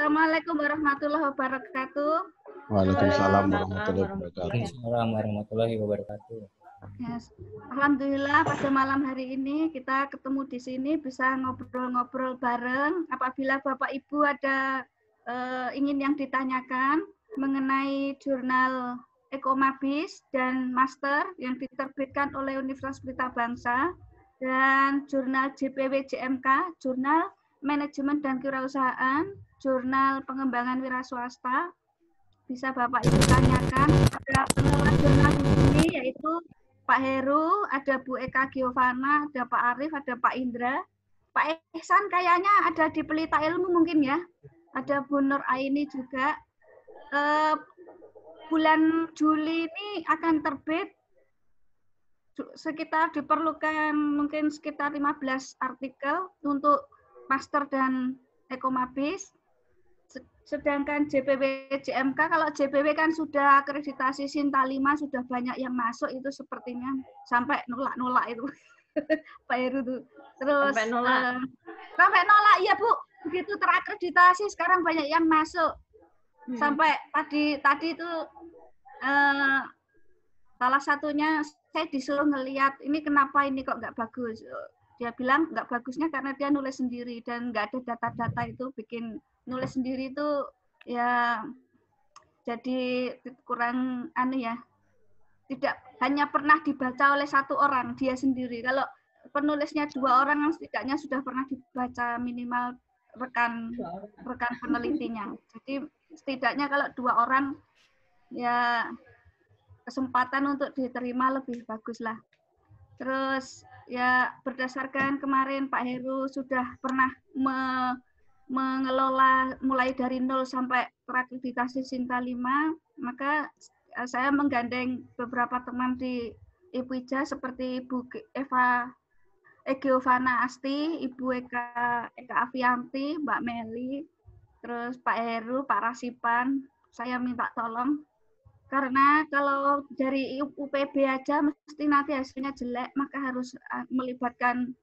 Assalamualaikum warahmatullahi wabarakatuh. Waalaikumsalam warahmatullahi wabarakatuh. Waalaikumsalam warahmatullahi wabarakatuh. Yes. Alhamdulillah pada malam hari ini kita ketemu di sini bisa ngobrol-ngobrol bareng. Apabila Bapak Ibu ada ingin yang ditanyakan mengenai jurnal Ekomabis dan Master yang diterbitkan oleh Universitas Pelita Bangsa dan jurnal JPW JMK, Jurnal Manajemen dan Kewirausahaan, Jurnal Pengembangan Wiraswasta, bisa Bapak Ibu tanyakan. Ada pengelola jurnal di sini yaitu Pak Heru, ada Bu Eka Giovana, ada Pak Arif, ada Pak Indra. Pak Ihsan kayaknya ada di Pelita Ilmu mungkin ya. Ada Bu Nur Aini juga. Bulan Juli ini akan terbit sekitar diperlukan mungkin sekitar 15 artikel untuk Master dan Ekomabis. Sedangkan JPW JMK, kalau JPW kan sudah akreditasi Sinta 5, sudah banyak yang masuk itu sepertinya sampai nolak-nolak itu. Pak Heru tuh. Terus sampai nolak ya Bu, begitu terakreditasi sekarang banyak yang masuk. Sampai tadi itu salah satunya saya disuruh ngelihat ini kenapa ini kok nggak bagus. Dia bilang nggak bagusnya karena dia nulis sendiri dan nggak ada data-data itu, bikin nulis sendiri itu ya jadi kurang aneh ya. Tidak hanya pernah dibaca oleh satu orang, dia sendiri. Kalau penulisnya 2 orang setidaknya sudah pernah dibaca minimal rekan penelitinya. Jadi setidaknya kalau 2 orang ya kesempatan untuk diterima lebih bagus lah. Terus ya berdasarkan kemarin Pak Heru sudah pernah mengelola mulai dari 0 sampai terakreditasi Sinta 5, maka saya menggandeng beberapa teman di IPIJA seperti Ibu Eva Giovana Asti, Ibu Eka Avianti, Mbak Meli, terus Pak Heru, Pak Rasipan. Saya minta tolong karena kalau dari UPB aja mesti nanti hasilnya jelek, maka harus melibatkan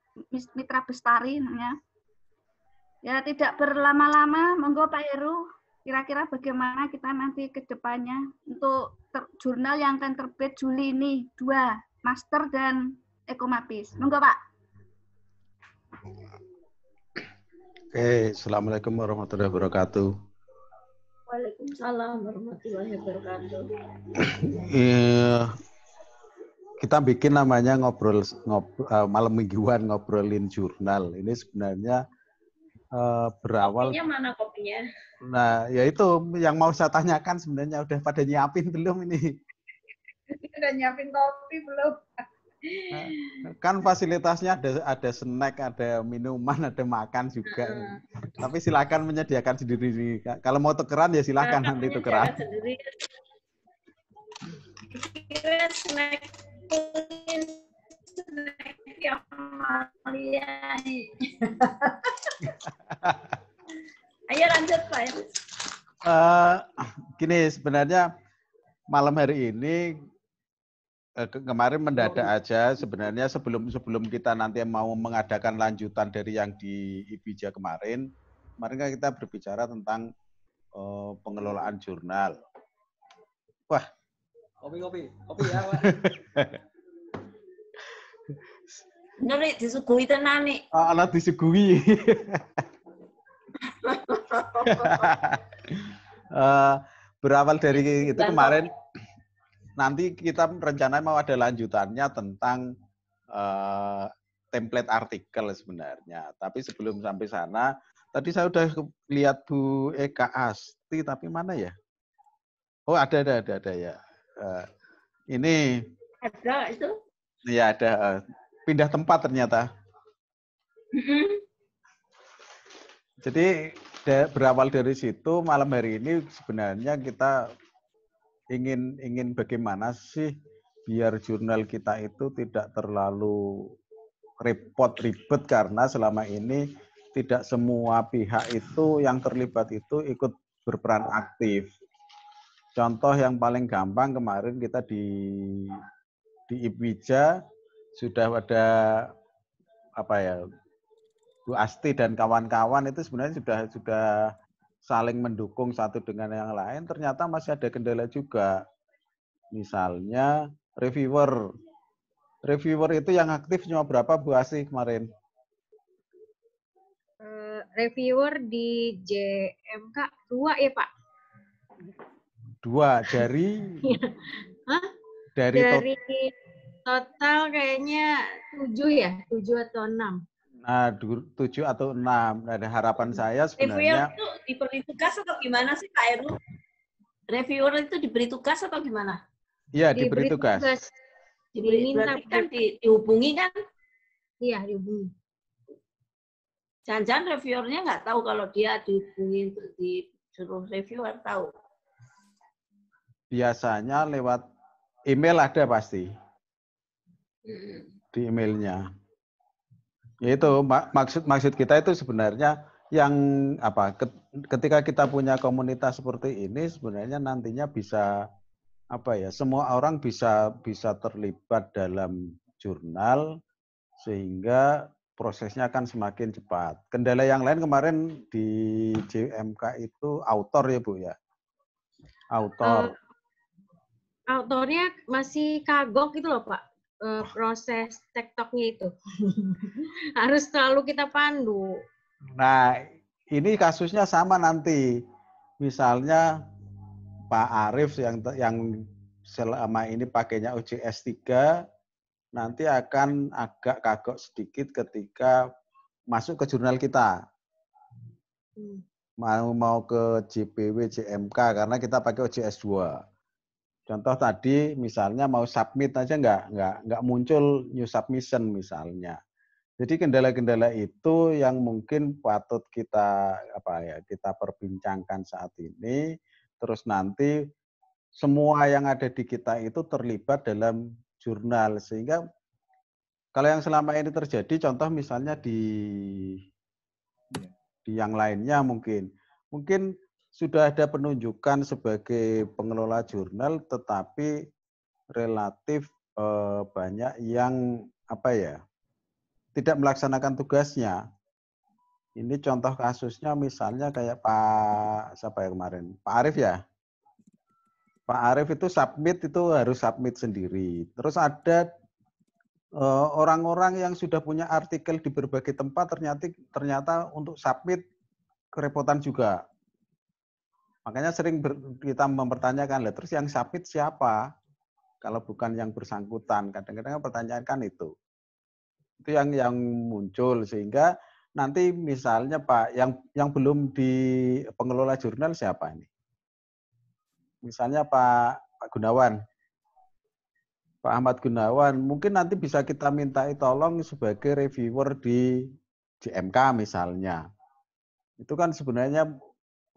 mitra bestari namanya. Ya tidak berlama-lama, monggo Pak Heru, kira-kira bagaimana kita nanti ke depannya untuk jurnal yang akan terbit Juli ini, 2, Master dan Ekomabis. Monggo Pak. Oke, Assalamualaikum warahmatullahi wabarakatuh. Waalaikumsalam warahmatullahi wabarakatuh. Kita bikin namanya ngobrol malam mingguan ngobrolin jurnal. Ini sebenarnya berawal. Kopinya mana kopinya? Nah, ya itu yang mau saya tanyakan sebenarnya udah pada nyiapin belum ini? Udah nyiapin kopi belum? Kan fasilitasnya ada snack, ada minuman, ada makan juga. Tapi silakan menyediakan sendiri. Kalau mau tukeran ya silakan nanti tukeran. Snack yang Ayo lanjut Pak. Gini sebenarnya malam hari ini kemarin mendadak aja sebenarnya sebelum kita nanti mau mengadakan lanjutan dari yang di IPIJA kemarin kan kita berbicara tentang pengelolaan jurnal. Wah, Kopi ya Pak. Bener disuguhi tenan nih. Anak disuguhi. Berawal dari itu kemarin. Nanti kita rencana mau ada lanjutannya tentang template artikel sebenarnya. Tapi sebelum sampai sana, tadi saya udah lihat Bu Eka Asti, tapi mana ya? Oh ada ya. Ini. Ada itu? Iya ada. Pindah tempat ternyata. Jadi berawal dari situ malam hari ini sebenarnya kita ingin bagaimana sih biar jurnal kita itu tidak terlalu ribet karena selama ini tidak semua pihak itu yang terlibat itu ikut berperan aktif. Contoh yang paling gampang kemarin kita di IPIJA sudah ada Bu Asti dan kawan-kawan itu sebenarnya sudah saling mendukung satu dengan yang lain, ternyata masih ada kendala juga. Misalnya reviewer. Reviewer itu yang aktif cuma berapa Bu Asih kemarin? Reviewer di JMK 2 ya Pak? 2 dari Hah? dari Dari total kayaknya 7 ya, 7 atau 6. Nah, 7 atau 6. Nah, harapan saya Reviewer sebenarnya itu diberi tugas atau gimana sih Kak Heru? Reviewer itu diberi tugas atau gimana? ya diberi tugas. Berarti kan dihubungi kan? Iya, dihubungi. Jangan-jangan reviewernya nggak tahu kalau dia dihubungi untuk disuruh reviewer tahu. Biasanya lewat email ada pasti. Di emailnya. Yaitu maksud kita itu sebenarnya yang apa? Ketika kita punya komunitas seperti ini sebenarnya nantinya bisa apa ya? Semua orang bisa terlibat dalam jurnal sehingga prosesnya akan semakin cepat. Kendala yang lain kemarin di JMK itu autor ya Bu ya? Autor. Autornya masih kagok gitu loh Pak, proses tektoknya itu. Harus selalu kita pandu. Nah, ini kasusnya sama nanti. Misalnya Pak Arief yang selama ini pakainya OJS 3 nanti akan agak kagok sedikit ketika masuk ke jurnal kita. Mau ke JPW, JMK karena kita pakai OJS 2. Contoh tadi misalnya mau submit aja nggak muncul new submission misalnya. Jadi kendala-kendala itu yang mungkin patut kita kita perbincangkan saat ini. Terus nanti semua yang ada di kita itu terlibat dalam jurnal sehingga kalau yang selama ini terjadi contoh misalnya di yang lainnya mungkin sudah ada penunjukan sebagai pengelola jurnal, tetapi relatif banyak yang tidak melaksanakan tugasnya. Ini contoh kasusnya misalnya kayak siapa ya kemarin? Pak Arief ya? Pak Arief itu harus submit sendiri. Terus ada orang-orang yang sudah punya artikel di berbagai tempat ternyata untuk submit kerepotan juga. Makanya sering kita mempertanyakan, terus yang submit siapa? Kalau bukan yang bersangkutan, kadang-kadang pertanyaan kan itu yang muncul sehingga nanti misalnya Pak yang belum di pengelola jurnal siapa ini? Misalnya Pak Gunawan, Pak Ahmad Gunawan, mungkin nanti bisa kita mintai tolong sebagai reviewer di JMK misalnya. Itu kan sebenarnya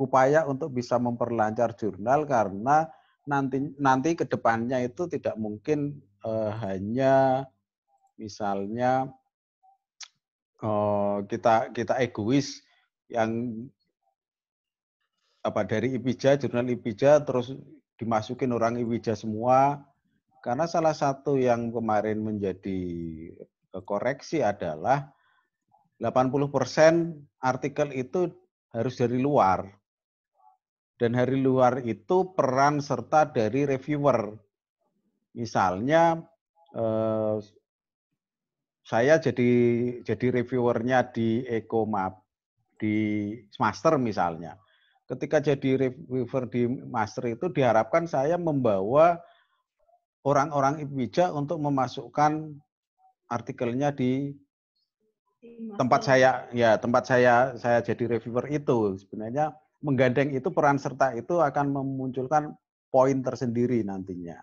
upaya untuk bisa memperlancar jurnal karena nanti ke depannya itu tidak mungkin hanya misalnya kita egois yang dari IPIJA, jurnal IPIJA terus dimasukin orang IPIJA semua karena salah satu yang kemarin menjadi koreksi adalah 80% artikel itu harus dari luar. Dan dari luar itu peran serta dari reviewer. Misalnya saya jadi reviewernya di Ecomap di master misalnya. Ketika jadi reviewer di master itu diharapkan saya membawa orang-orang IPIJA untuk memasukkan artikelnya di tempat saya jadi reviewer itu. Sebenarnya menggandeng itu peran serta itu akan memunculkan poin tersendiri nantinya.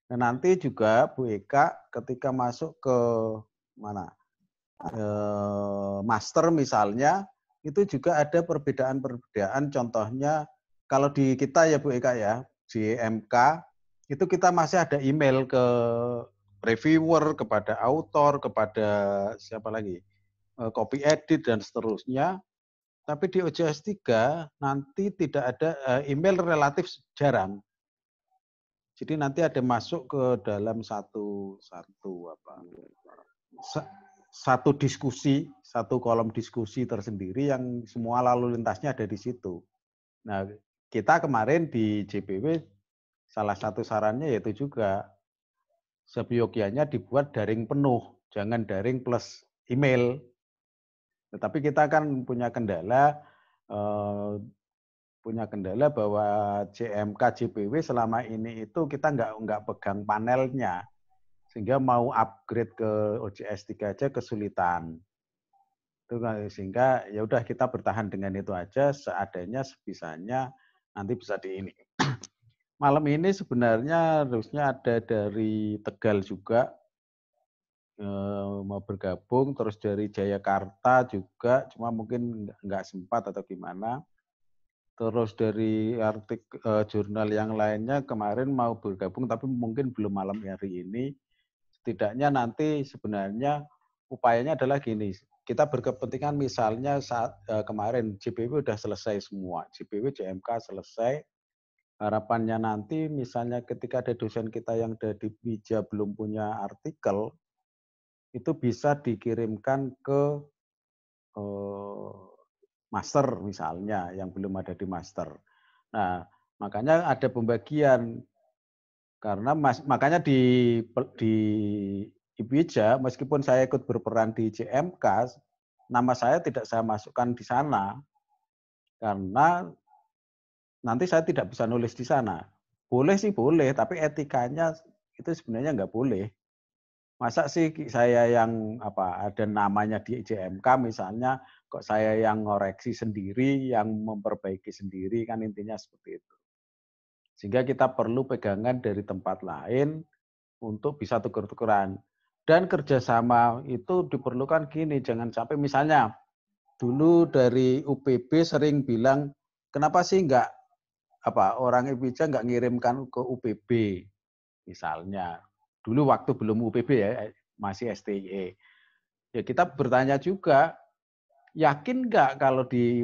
Nah, nanti juga Bu Eka ketika masuk ke master misalnya, itu juga ada perbedaan-perbedaan. Contohnya kalau di kita ya Bu Eka ya, JMK, itu kita masih ada email ke reviewer, kepada autor, kepada siapa lagi, copy edit dan seterusnya. Tapi di OJS 3 nanti tidak ada email relatif jarang. Jadi nanti ada masuk ke dalam satu diskusi, satu kolom diskusi tersendiri yang semua lalu lintasnya ada di situ. Nah, kita kemarin di JPW salah satu sarannya yaitu juga seyogyanya dibuat daring penuh, jangan daring plus email. Tetapi kita kan eh, punya kendala bahwa JMK JPW selama ini itu kita nggak pegang panelnya, sehingga mau upgrade ke OJS 3 aja kesulitan. Itu sehingga ya udah kita bertahan dengan itu aja seadanya sebisanya nanti bisa di ini. Malam ini sebenarnya harusnya ada dari Tegal juga mau bergabung, terus dari Jayakarta juga, cuma mungkin nggak sempat atau gimana. Terus dari jurnal yang lainnya kemarin mau bergabung, tapi mungkin belum malam hari ini. Setidaknya nanti sebenarnya upayanya adalah gini, kita berkepentingan misalnya saat kemarin JPW sudah selesai semua, JPW, JMK selesai, harapannya nanti misalnya ketika ada dosen kita yang ada di Wija belum punya artikel, itu bisa dikirimkan ke master misalnya, yang belum ada di master. Nah, makanya ada pembagian. Karena makanya di IPIJA, meskipun saya ikut berperan di JMK, nama saya tidak saya masukkan di sana. Karena nanti saya tidak bisa nulis di sana. Boleh sih boleh, tapi etikanya itu sebenarnya nggak boleh. Masa sih saya yang ada namanya di JMK misalnya, kok saya yang ngoreksi sendiri, yang memperbaiki sendiri, kan intinya seperti itu. Sehingga kita perlu pegangan dari tempat lain untuk bisa tuker-tukeran. Dan kerjasama itu diperlukan gini, jangan sampai misalnya dulu dari UPB sering bilang, kenapa sih nggak orang IPIJA nggak ngirimkan ke UPB misalnya. Dulu waktu belum UPB ya, masih STIE. Ya kita bertanya juga, yakin nggak kalau di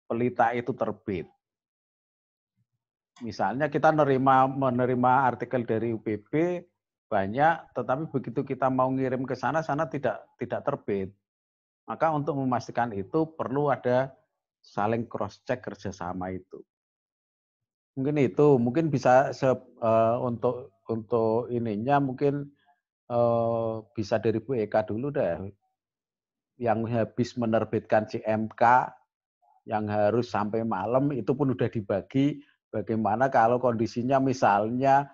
Pelita itu terbit? Misalnya kita menerima artikel dari UPB banyak, tetapi begitu kita mau ngirim ke sana, sana tidak terbit. Maka untuk memastikan itu perlu ada saling cross check kerjasama itu. Mungkin bisa untuk ininya mungkin bisa dari Bu Eka dulu deh, yang habis menerbitkan JMK yang harus sampai malam itu pun udah dibagi. Bagaimana kalau kondisinya misalnya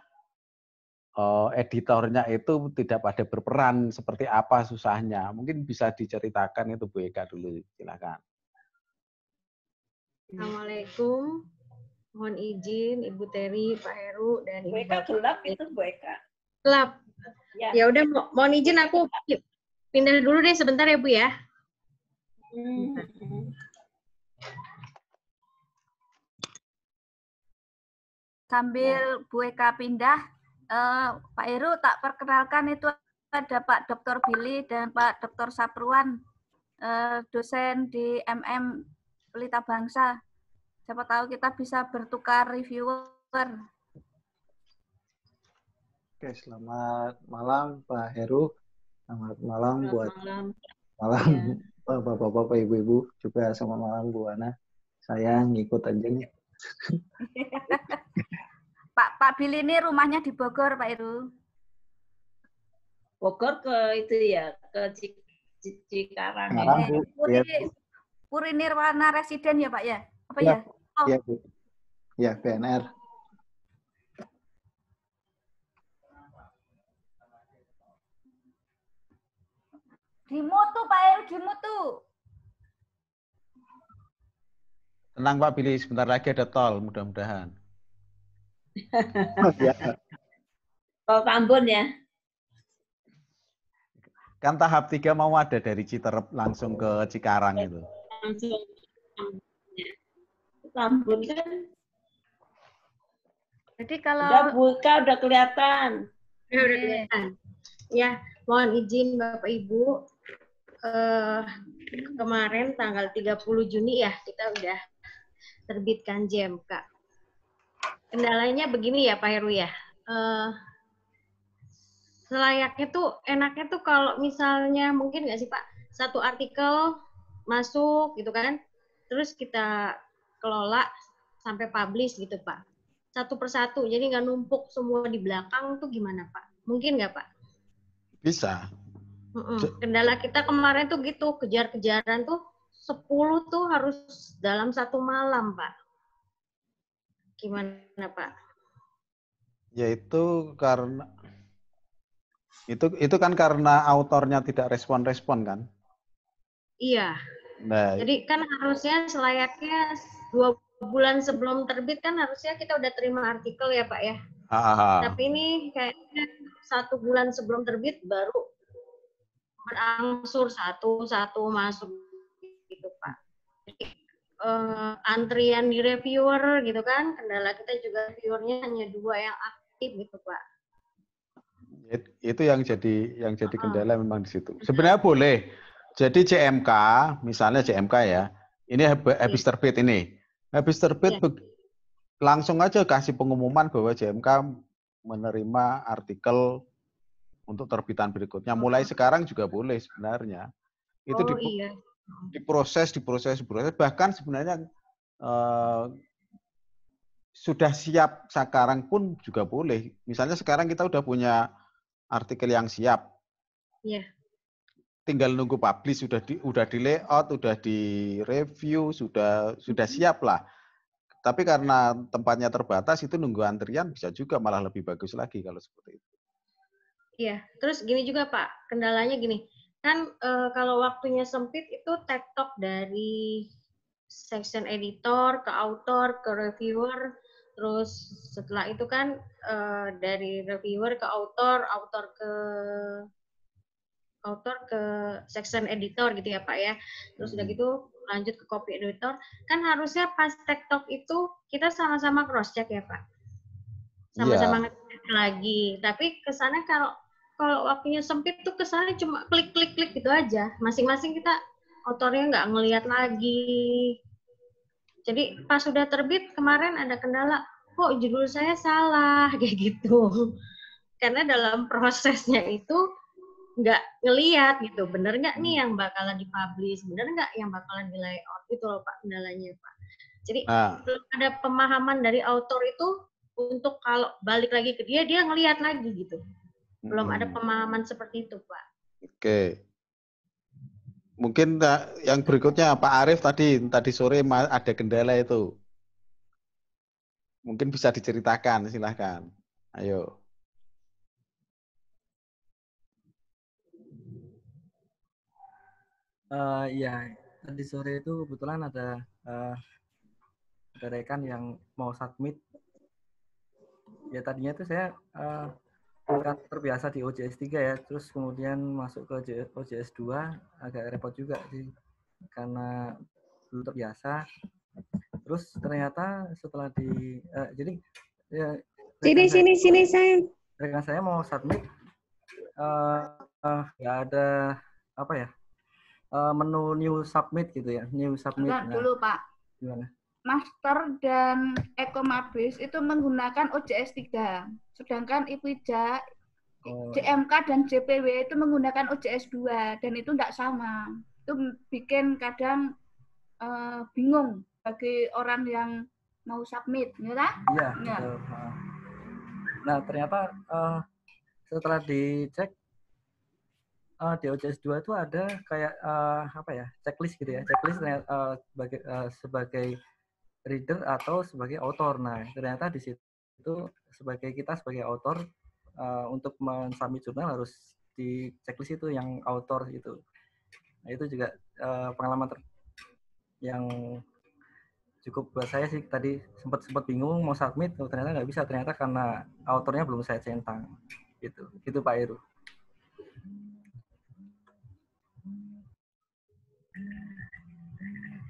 editornya itu tidak pada berperan, seperti apa susahnya? Mungkin bisa diceritakan itu Bu Eka dulu, silakan. Assalamualaikum. Mohon izin Ibu Teri, Pak Heru, dan Bu Ibu Eka Bapak. gelap itu Bu Eka. Gelap. Ya. Ya udah, mohon izin aku pindah dulu deh sebentar ya Bu ya. Sambil Bu Eka pindah, Pak Heru tak perkenalkan itu ada Pak Dr. Billy dan Pak Dr. Sapruan, dosen di MM Pelita Bangsa. Siapa tahu kita bisa bertukar reviewer. Oke, selamat malam Pak Heru. Selamat malam buat malam Bapak-bapak, Ibu-ibu, juga selamat malam Bu Ana. Saya ngikut aja nih. Pak Billy ini rumahnya di Bogor, Pak Heru. Bogor ke itu ya, ke Cikarang. Bu. Puri Nirwana Residen ya Pak ya? Apa ya? Oh. Iya Bu. Ya, PNR. Di Mutu Pak Heru, di Mutu. Tenang Pak Billy, sebentar lagi ada tol, mudah-mudahan. Tol Tambun ya? Kan tahap 3 mau ada dari Citerep langsung ke Cikarang itu. Langsung Tambun kan. Jadi kalau udah buka udah kelihatan. Ya, udah kelihatan. Ya, mohon izin Bapak Ibu. Kemarin tanggal 30 Juni ya kita udah terbitkan JMK. Kendalanya begini ya Pak Heru ya. Selayaknya tuh enaknya tuh kalau misalnya mungkin nggak sih Pak, satu artikel masuk gitu kan, terus kita kelola sampai publish gitu Pak? Satu persatu, jadi nggak numpuk semua di belakang tuh gimana Pak? Mungkin nggak Pak? Bisa. Kendala kita kemarin tuh gitu, kejar-kejaran tuh 10 tuh harus dalam satu malam Pak. Gimana Pak? Ya itu kan karena autornya tidak respon-respon kan. Iya. Nah, jadi kan harusnya selayaknya 2 bulan sebelum terbit kan harusnya kita udah terima artikel ya Pak ya. Tapi ini kayaknya 1 bulan sebelum terbit baru berangsur satu masuk gitu Pak. Jadi, antrian di reviewer gitu kan, kendala kita juga reviewernya hanya 2 yang aktif gitu Pak. Itu yang jadi kendala memang di situ. Sebenarnya boleh. Jadi CMK, misalnya CMK ya, ini habis terbit ini. Habis terbit langsung aja kasih pengumuman bahwa CMK menerima artikel untuk terbitan berikutnya. Mulai sekarang juga boleh sebenarnya. Itu diproses. Bahkan sebenarnya sudah siap sekarang pun juga boleh. Misalnya sekarang kita udah punya artikel yang siap. Iya. Tinggal nunggu publish, udah di layout, udah di review, sudah siap lah. Tapi karena tempatnya terbatas, itu nunggu antrian bisa juga malah lebih bagus lagi kalau seperti itu. Iya, terus gini juga Pak, kendalanya gini, kan kalau waktunya sempit itu tektok dari section editor ke author ke reviewer, terus setelah itu kan dari reviewer ke author ke section editor gitu ya Pak ya. Terus udah gitu lanjut ke copy editor. Kan harusnya pas tektok itu kita sama-sama cross check ya Pak. Sama-sama ngecek lagi. Tapi kesannya kalau waktunya sempit tuh kesannya cuma klik gitu aja. Masing-masing kita autornya nggak ngelihat lagi. Jadi pas sudah terbit kemarin ada kendala, kok judul saya salah kayak gitu. Karena dalam prosesnya itu nggak ngelihat gitu, bener nggak nih yang bakalan dipublish, bener nggak yang bakalan di layout gitu loh Pak kendalanya Pak. Jadi belum ada pemahaman dari author itu untuk kalau balik lagi ke dia ngelihat lagi gitu. Belum ada pemahaman seperti itu Pak. Oke. Mungkin yang berikutnya Pak Arief tadi sore ada kendala itu. Mungkin bisa diceritakan, silahkan. Ayo. Ya, tadi sore itu kebetulan ada rekan yang mau submit. Ya tadinya itu saya terbiasa di OJS 3 ya, terus kemudian masuk ke OJS 2 agak repot juga sih, karena belum terbiasa. Terus ternyata setelah jadi ya, sini saya. Rekan saya mau submit, nggak ada apa ya, menu new submit gitu ya, new submit. Nah, dulu Pak. Gimana? Master dan Ekomabris itu menggunakan OJS 3. Sedangkan IPIJA, CMK dan JPW itu menggunakan OJS 2 dan itu tidak sama. Itu bikin kadang bingung bagi orang yang mau submit, ya? Iya. Betul. Nah, ternyata setelah dicek di OJS 2 itu ada kayak apa ya, checklist gitu ya, checklist sebagai reader atau sebagai author. Nah, ternyata di situ kita sebagai author untuk mensubmit jurnal harus di checklist itu yang author itu. Nah, itu juga pengalaman yang cukup buat saya sih. Tadi sempat bingung mau submit, ternyata nggak bisa, ternyata karena autornya belum saya centang. Gitu Pak Heru.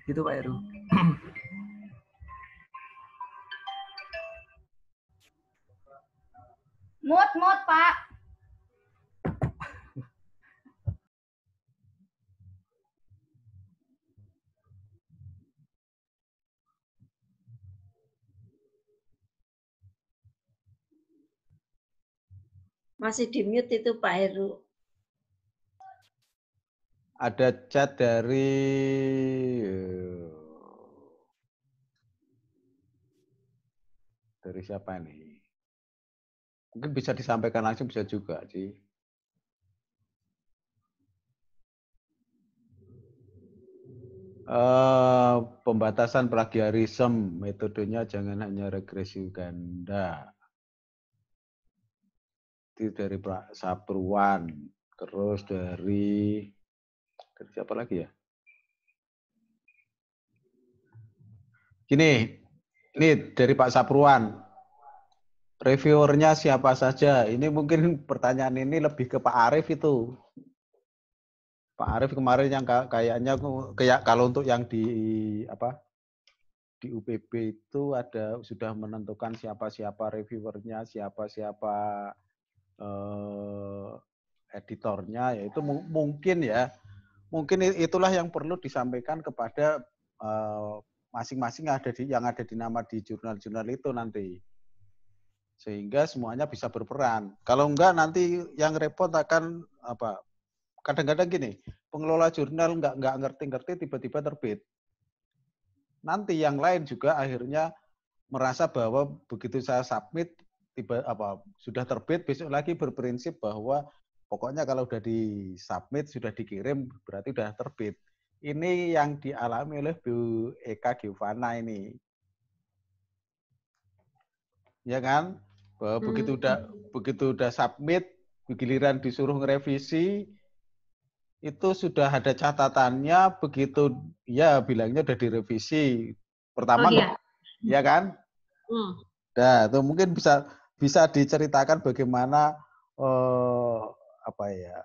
Gitu Pak Heru. Mut Pak. Masih di mute itu Pak Heru. Ada chat dari Dari siapa ini? Mungkin bisa disampaikan langsung, bisa juga sih. Pembatasan plagiarisme, metodenya jangan hanya regresi ganda. Itu dari Pak Sapruan. Terus dari siapa lagi ya? Gini, ini dari Pak Sapruan. Reviewernya siapa saja? Ini mungkin pertanyaan ini lebih ke Pak Arief itu. Pak Arief kemarin yang kayaknya kayak kalau untuk yang di apa di UPB itu ada sudah menentukan siapa-siapa reviewernya, siapa-siapa editornya, yaitu mungkin ya, mungkin itulah yang perlu disampaikan kepada masing-masing yang ada di nama di jurnal-jurnal itu nanti. Sehingga semuanya bisa berperan. Kalau enggak nanti yang repot akan apa? Kadang-kadang gini, pengelola jurnal enggak ngerti-ngerti tiba-tiba terbit. Nanti yang lain juga akhirnya merasa bahwa begitu saya submit sudah terbit, besok lagi berprinsip bahwa pokoknya kalau udah di submit sudah dikirim berarti udah terbit. Ini yang dialami oleh Bu Eka Giovanna ini. Ya kan? Bahwa begitu udah submit, giliran disuruh ngerevisi, itu sudah ada catatannya, begitu ya bilangnya udah direvisi. Pertama ya kan? Nah, itu mungkin bisa diceritakan bagaimana apa ya?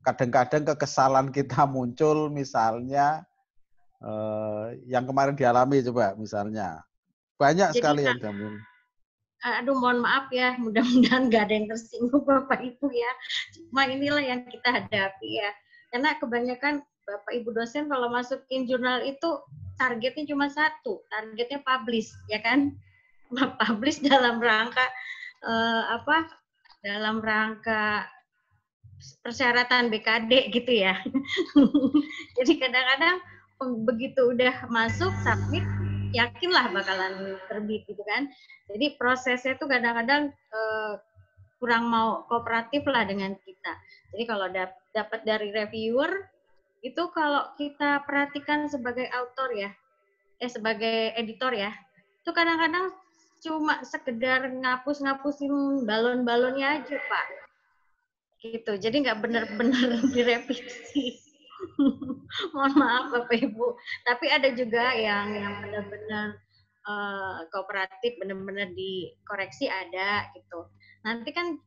Kadang-kadang kekesalan kita muncul, misalnya yang kemarin dialami coba misalnya. Banyak sekali yang jamin. Aduh, mohon maaf ya, mudah-mudahan nggak ada yang tersinggung Bapak Ibu ya. Cuma inilah yang kita hadapi ya. Karena kebanyakan Bapak Ibu dosen kalau masukin jurnal itu targetnya cuma satu, targetnya publish, ya kan? Publish dalam rangka dalam rangka persyaratan BKD gitu ya. Jadi kadang-kadang begitu udah masuk submit, yakinlah bakalan terbit gitu kan. Jadi prosesnya tuh kadang-kadang kurang mau kooperatif lah dengan kita. Jadi kalau dapat dari reviewer itu kalau kita perhatikan sebagai author ya, sebagai editor ya, itu kadang-kadang cuma sekedar ngapus-ngapusin balon-balonnya aja Pak. Gitu. Jadi nggak benar-benar direvisi. Mohon maaf Bapak Ibu. Tapi ada juga yang benar-benar kooperatif, benar-benar dikoreksi ada gitu. Nanti kan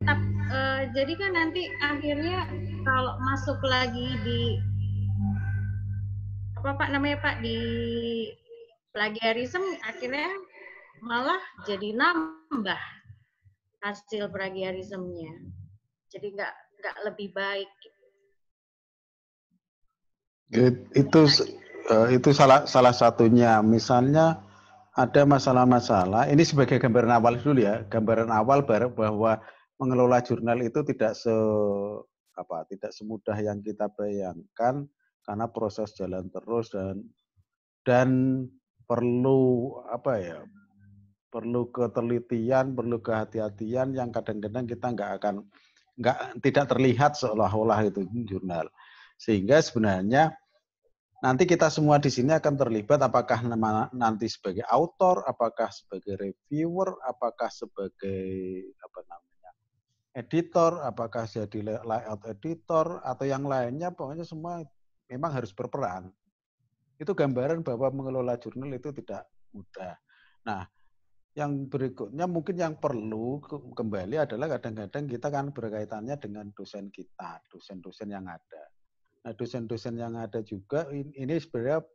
jadi kan nanti akhirnya kalau masuk lagi di apa Pak namanya Pak di plagiarisme akhirnya malah jadi nambah hasil plagiarismenya. Jadi nggak lebih baik. Itu salah satunya. Misalnya ada masalah-masalah. Ini sebagai gambaran awal dulu ya. Gambaran awal bahwa mengelola jurnal itu tidak semudah yang kita bayangkan karena proses jalan terus dan perlu perlu ketelitian, perlu kehati-hatian yang kadang-kadang kita tidak terlihat seolah-olah itu jurnal. Sehingga sebenarnya nanti kita semua di sini akan terlibat apakah nanti sebagai autor, apakah sebagai reviewer, apakah sebagai editor, apakah jadi layout editor atau yang lainnya, pokoknya semua memang harus berperan. Itu gambaran bahwa mengelola jurnal itu tidak mudah. Nah, yang berikutnya mungkin yang perlu kembali adalah kadang-kadang kita kan berkaitannya dengan dosen kita, dosen-dosen yang ada. Nah, dosen-dosen yang ada juga ini sebenarnya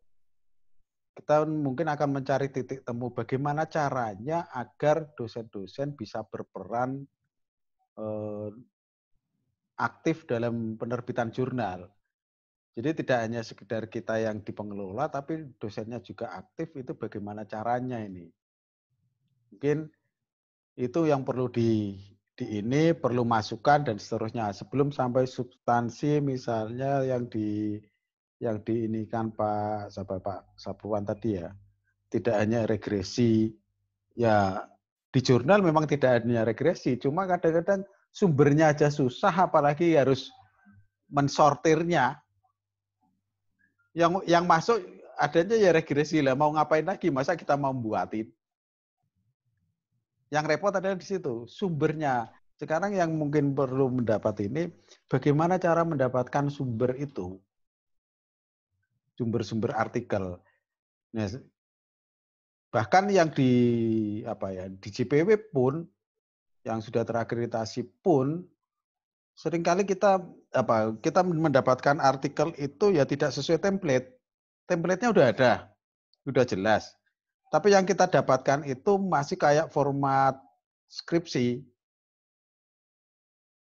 kita mungkin akan mencari titik temu bagaimana caranya agar dosen-dosen bisa berperan aktif dalam penerbitan jurnal. Jadi tidak hanya sekedar kita yang di pengelola, tapi dosennya juga aktif, itu bagaimana caranya ini. Mungkin itu yang perlu perlu masukan dan seterusnya. Sebelum sampai substansi misalnya yang diinikan Pak Sapruan tadi ya, tidak hanya regresi Ya, di jurnal memang tidak adanya regresi, cuma kadang-kadang sumbernya aja susah, apalagi harus mensortirnya. Yang masuk adanya ya regresi lah, mau ngapain lagi, masa kita mau buatin? Yang repot adalah di situ, sumbernya. Sekarang yang mungkin perlu mendapat ini, bagaimana cara mendapatkan sumber itu, sumber-sumber artikel. Nah, bahkan yang di di JPW pun, yang sudah terakreditasi pun, seringkali kita mendapatkan artikel itu ya tidak sesuai template. Template-nya udah ada, udah jelas. Tapi yang kita dapatkan itu masih kayak format skripsi.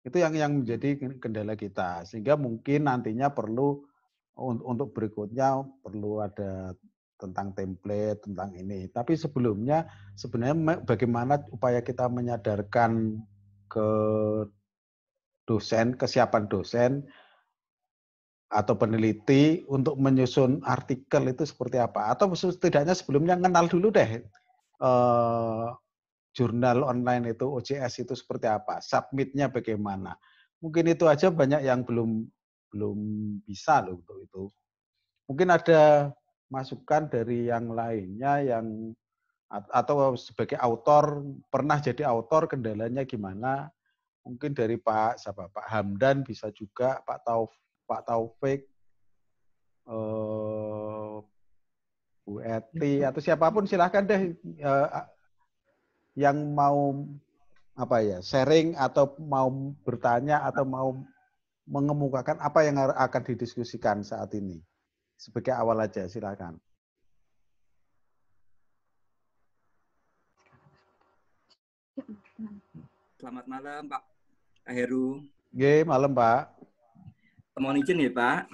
Itu yang menjadi kendala kita. Sehingga mungkin nantinya perlu untuk berikutnya perlu ada tentang template, tentang ini. Tapi sebelumnya sebenarnya bagaimana upaya kita menyadarkan ke dosen, kesiapan dosen atau peneliti untuk menyusun artikel itu seperti apa? Atau setidaknya sebelumnya kenal dulu deh jurnal online itu, OJS itu seperti apa? Submitnya bagaimana? Mungkin itu aja banyak yang belum bisa loh untuk itu. Mungkin ada masukan dari yang lainnya yang atau sebagai autor, pernah jadi autor, kendalanya gimana? Mungkin dari Pak Hamdan bisa juga, Pak Taufik, Bu Eti, atau siapapun silahkan deh yang mau sharing atau mau bertanya atau mau mengemukakan apa yang akan didiskusikan saat ini. Sebagai awal aja, silakan. Selamat malam, Pak Heru. Nggih, malam, Pak. Mohon izin ya, Pak.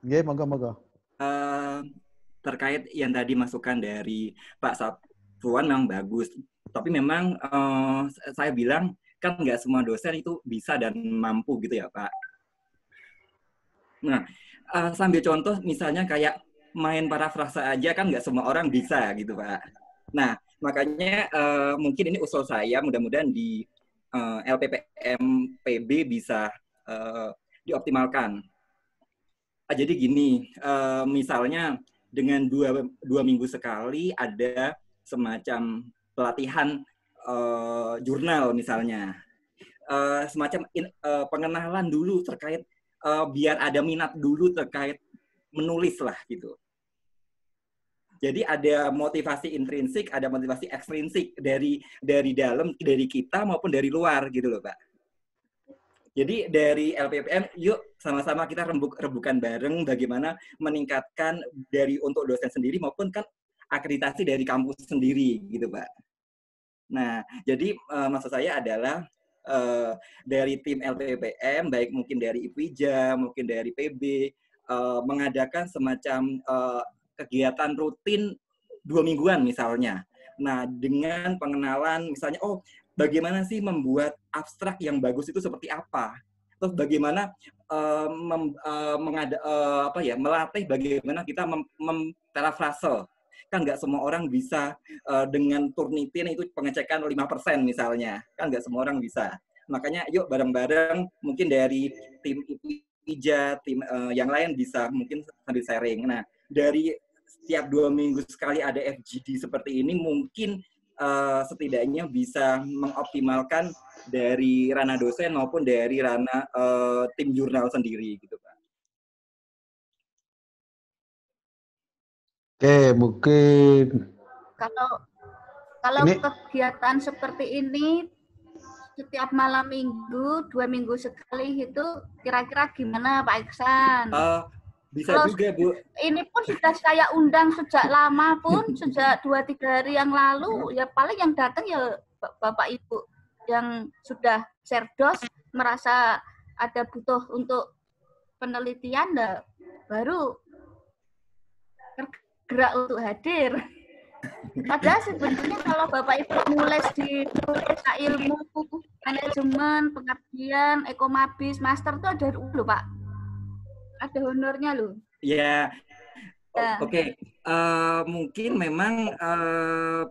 Nggih, monggo. Terkait yang tadi masukan dari Pak Safwan memang bagus. Tapi memang saya bilang kan nggak semua dosen itu bisa dan mampu gitu ya, Pak. Nah, sambil contoh misalnya kayak main parafrase aja kan nggak semua orang bisa gitu, Pak. Nah, makanya mungkin ini usul saya, mudah-mudahan di LPPM PB bisa dioptimalkan. Jadi gini, misalnya dengan dua minggu sekali ada semacam pelatihan jurnal misalnya, semacam pengenalan dulu terkait biar ada minat dulu terkait menulis lah gitu. Jadi ada motivasi intrinsik, ada motivasi ekstrinsik dari dalam, dari kita maupun dari luar gitu loh, Pak. Jadi dari LPPM, yuk sama-sama kita rembukan bareng bagaimana meningkatkan dari untuk dosen sendiri maupun kan akreditasi dari kampus sendiri gitu, Pak. Nah, jadi maksud saya adalah dari tim LPPM, baik mungkin dari IPIJA, mungkin dari PB, mengadakan semacam kegiatan rutin 2 mingguan misalnya. Nah, dengan pengenalan misalnya, bagaimana sih membuat abstrak yang bagus itu seperti apa? Terus bagaimana melatih bagaimana kita memparafrase. Kan nggak semua orang bisa dengan Turnitin itu pengecekan 5% misalnya. Kan nggak semua orang bisa. Makanya yuk bareng-bareng mungkin dari tim IPIJA, tim yang lain bisa mungkin sambil sharing. Nah, dari setiap 2 minggu sekali ada FGD seperti ini mungkin setidaknya bisa mengoptimalkan dari ranah dosen maupun dari ranah tim jurnal sendiri gitu, Pak. Oke, mungkin kalau kegiatan seperti ini setiap malam minggu, 2 minggu sekali itu kira-kira gimana Pak Iksan? Bisa juga, Bu. Ini pun sudah saya undang sejak lama pun, sejak 2-3 hari yang lalu, ya paling yang datang ya Bapak Ibu yang sudah serdos, merasa ada butuh untuk penelitian, baru tergerak untuk hadir. Padahal sebenarnya kalau Bapak Ibu nulis di ilmu, manajemen, pengabdian, ekomabis, master itu ada dulu Pak. Ada honornya loh. Ya, Oke. Mungkin memang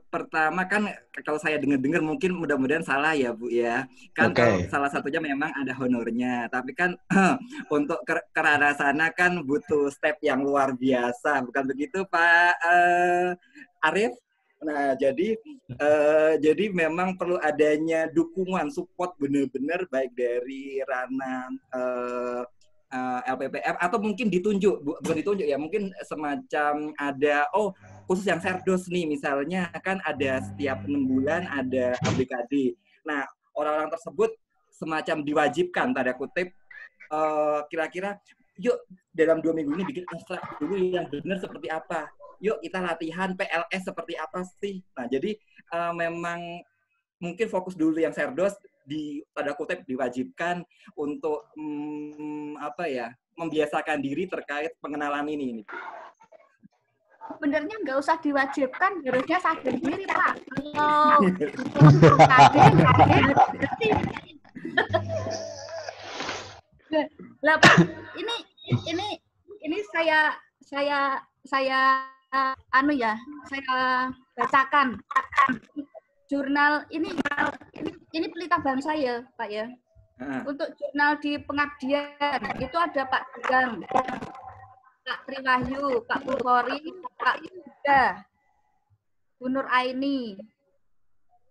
pertama kan kalau saya dengar-dengar mungkin mudah-mudahan salah ya Bu ya. Kan kalau salah satunya memang ada honornya, tapi kan untuk ke arah sana kan butuh step yang luar biasa, bukan begitu Pak Arif? Nah, jadi memang perlu adanya dukungan, support benar-benar baik dari ranah LPPM atau mungkin ditunjuk, bukan ditunjuk ya, mungkin semacam ada khusus yang Serdos nih misalnya kan ada setiap 6 bulan ada ABKD. Nah, orang-orang tersebut semacam diwajibkan tanda kutip kira-kira yuk dalam 2 minggu ini bikin abstrak dulu yang benar seperti apa. Yuk kita latihan PLS seperti apa sih. Nah, jadi memang mungkin fokus dulu yang Serdos di tanda kutip diwajibkan untuk membiasakan diri terkait pengenalan ini. Sebenarnya nggak usah diwajibkan, harusnya sadar diri Pak. Lah Pak, ini saya saya bacakan jurnal ini pelita bangsa ya Pak ya. Untuk jurnal di pengabdian itu ada Pak Tegang, Pak Triwahyu, Pak Purwori, Pak Yuda, Bu Nur Aini.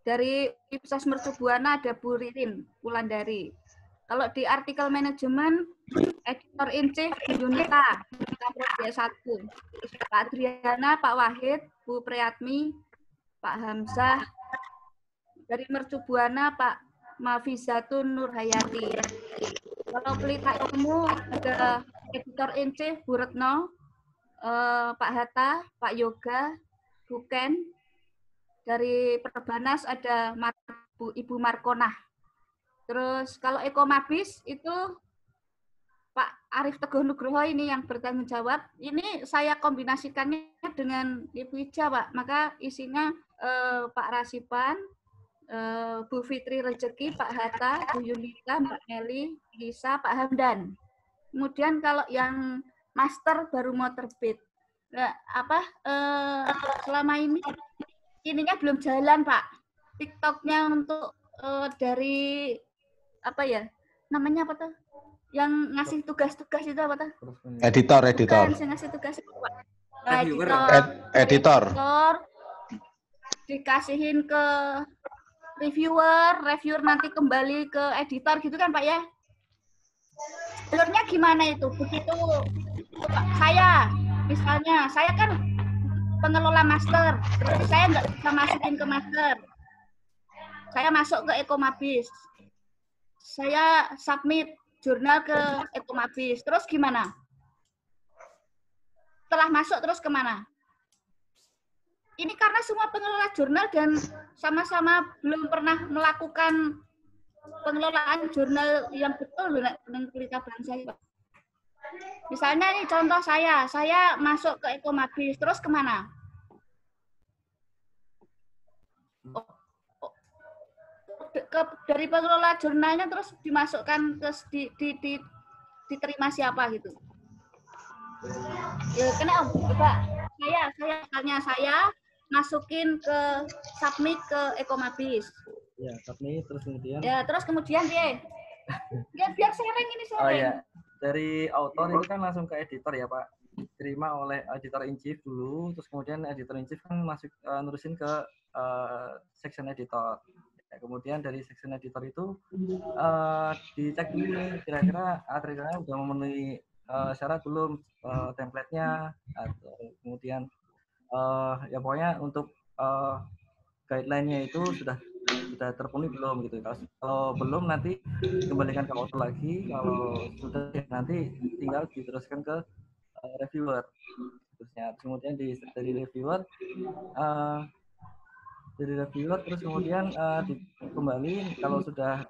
Dari Ipsos Mercubuana ada Bu Ririn Wulandari. Kalau di artikel manajemen, editor in chief Bu Yunita, Kapolres 1. Pak Adriana, Pak Wahid, Bu Priyatmi, Pak Hamzah. Dari Mercubuana, Pak Mafizatun Nurhayati. Kalau pelita ilmu ada editor in chief Bu Retno, Pak Hatta, Pak Yoga, Bu Ken. Dari Perbanas ada Ibu Markonah. Terus kalau Ekomabis itu Pak Arif Teguh Nugroho ini yang bertanggung jawab. Ini saya kombinasikannya dengan Ibu Ija Pak. Maka isinya Pak Rasipan, Bu Fitri Rezeki, Pak Hatta, Bu Yunita, Mbak Meli, Lisa, Pak Hamdan. Kemudian kalau yang master baru mau terbit. Nah, selama ini ininya belum jalan Pak. TikToknya untuk dari namanya apa tuh? Yang ngasih tugas-tugas itu apa tuh? Editor. Bukan, yang ngasih tugas itu Pak. Editor. Dikasihin ke reviewer nanti kembali ke editor gitu kan Pak ya? Alurnya gimana itu? Begitu misalnya saya kan pengelola master, berarti saya nggak bisa masukin ke master. Saya masuk ke Ekomabis. Saya submit jurnal ke Ekomabis. Terus gimana? Setelah masuk terus kemana? Ini karena semua pengelola jurnal dan sama-sama belum pernah melakukan pengelolaan jurnal yang betul dengan pelita bangsa. Misalnya nih contoh saya masuk ke Ekomabis, terus kemana? Dari pengelola jurnalnya terus dimasukkan ke diterima siapa gitu? Ya kena Pak. Saya masukin ke submit ke Ekomabis. Ya, submit terus kemudian. Ya, terus kemudian dia. Ya biar sharing ini sharing. Oh ya, dari author itu kan langsung ke editor ya Pak. Diterima oleh editor in chief dulu, terus kemudian editor in chief kan masuk nurusin ke section editor. Ya, kemudian dari section editor itu dicek dulu kira-kira artikelnya sudah memenuhi syarat belum, template-nya, atau kemudian ya pokoknya untuk guideline-nya itu sudah terpenuhi belum gitu. Kalau belum nanti kembalikan ke author lagi, kalau sudah nanti tinggal diteruskan ke reviewer. Terusnya kemudian dari reviewer terus kemudian kembali kalau sudah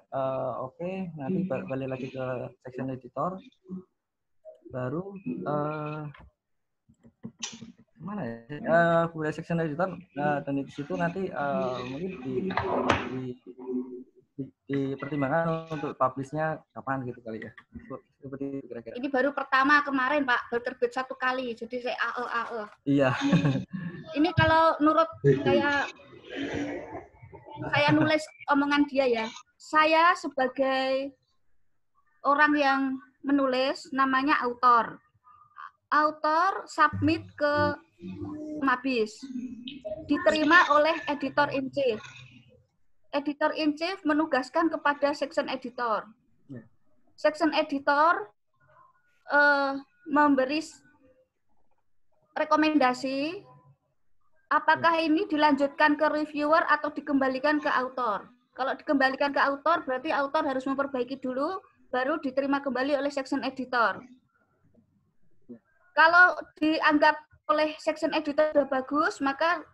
oke, nanti balik lagi ke section editor, baru mana ya kemudian section editor, dan di situ nanti mungkin di pertimbangan untuk publishnya kapan gitu kali ya, seperti Begitu kira-kira. Ini baru pertama kemarin Pak, baru terbit 1 kali, jadi saya AE. Iya. Ini kalau nurut saya nulis omongan dia ya, saya sebagai orang yang menulis namanya autor. Autor submit ke Mabis, diterima oleh editor in chief. Editor in chief menugaskan kepada section editor. Section editor memberi rekomendasi apakah ini dilanjutkan ke reviewer atau dikembalikan ke autor. Kalau dikembalikan ke autor, berarti autor harus memperbaiki dulu, baru diterima kembali oleh section editor. Kalau dianggap oleh section editor sudah bagus, maka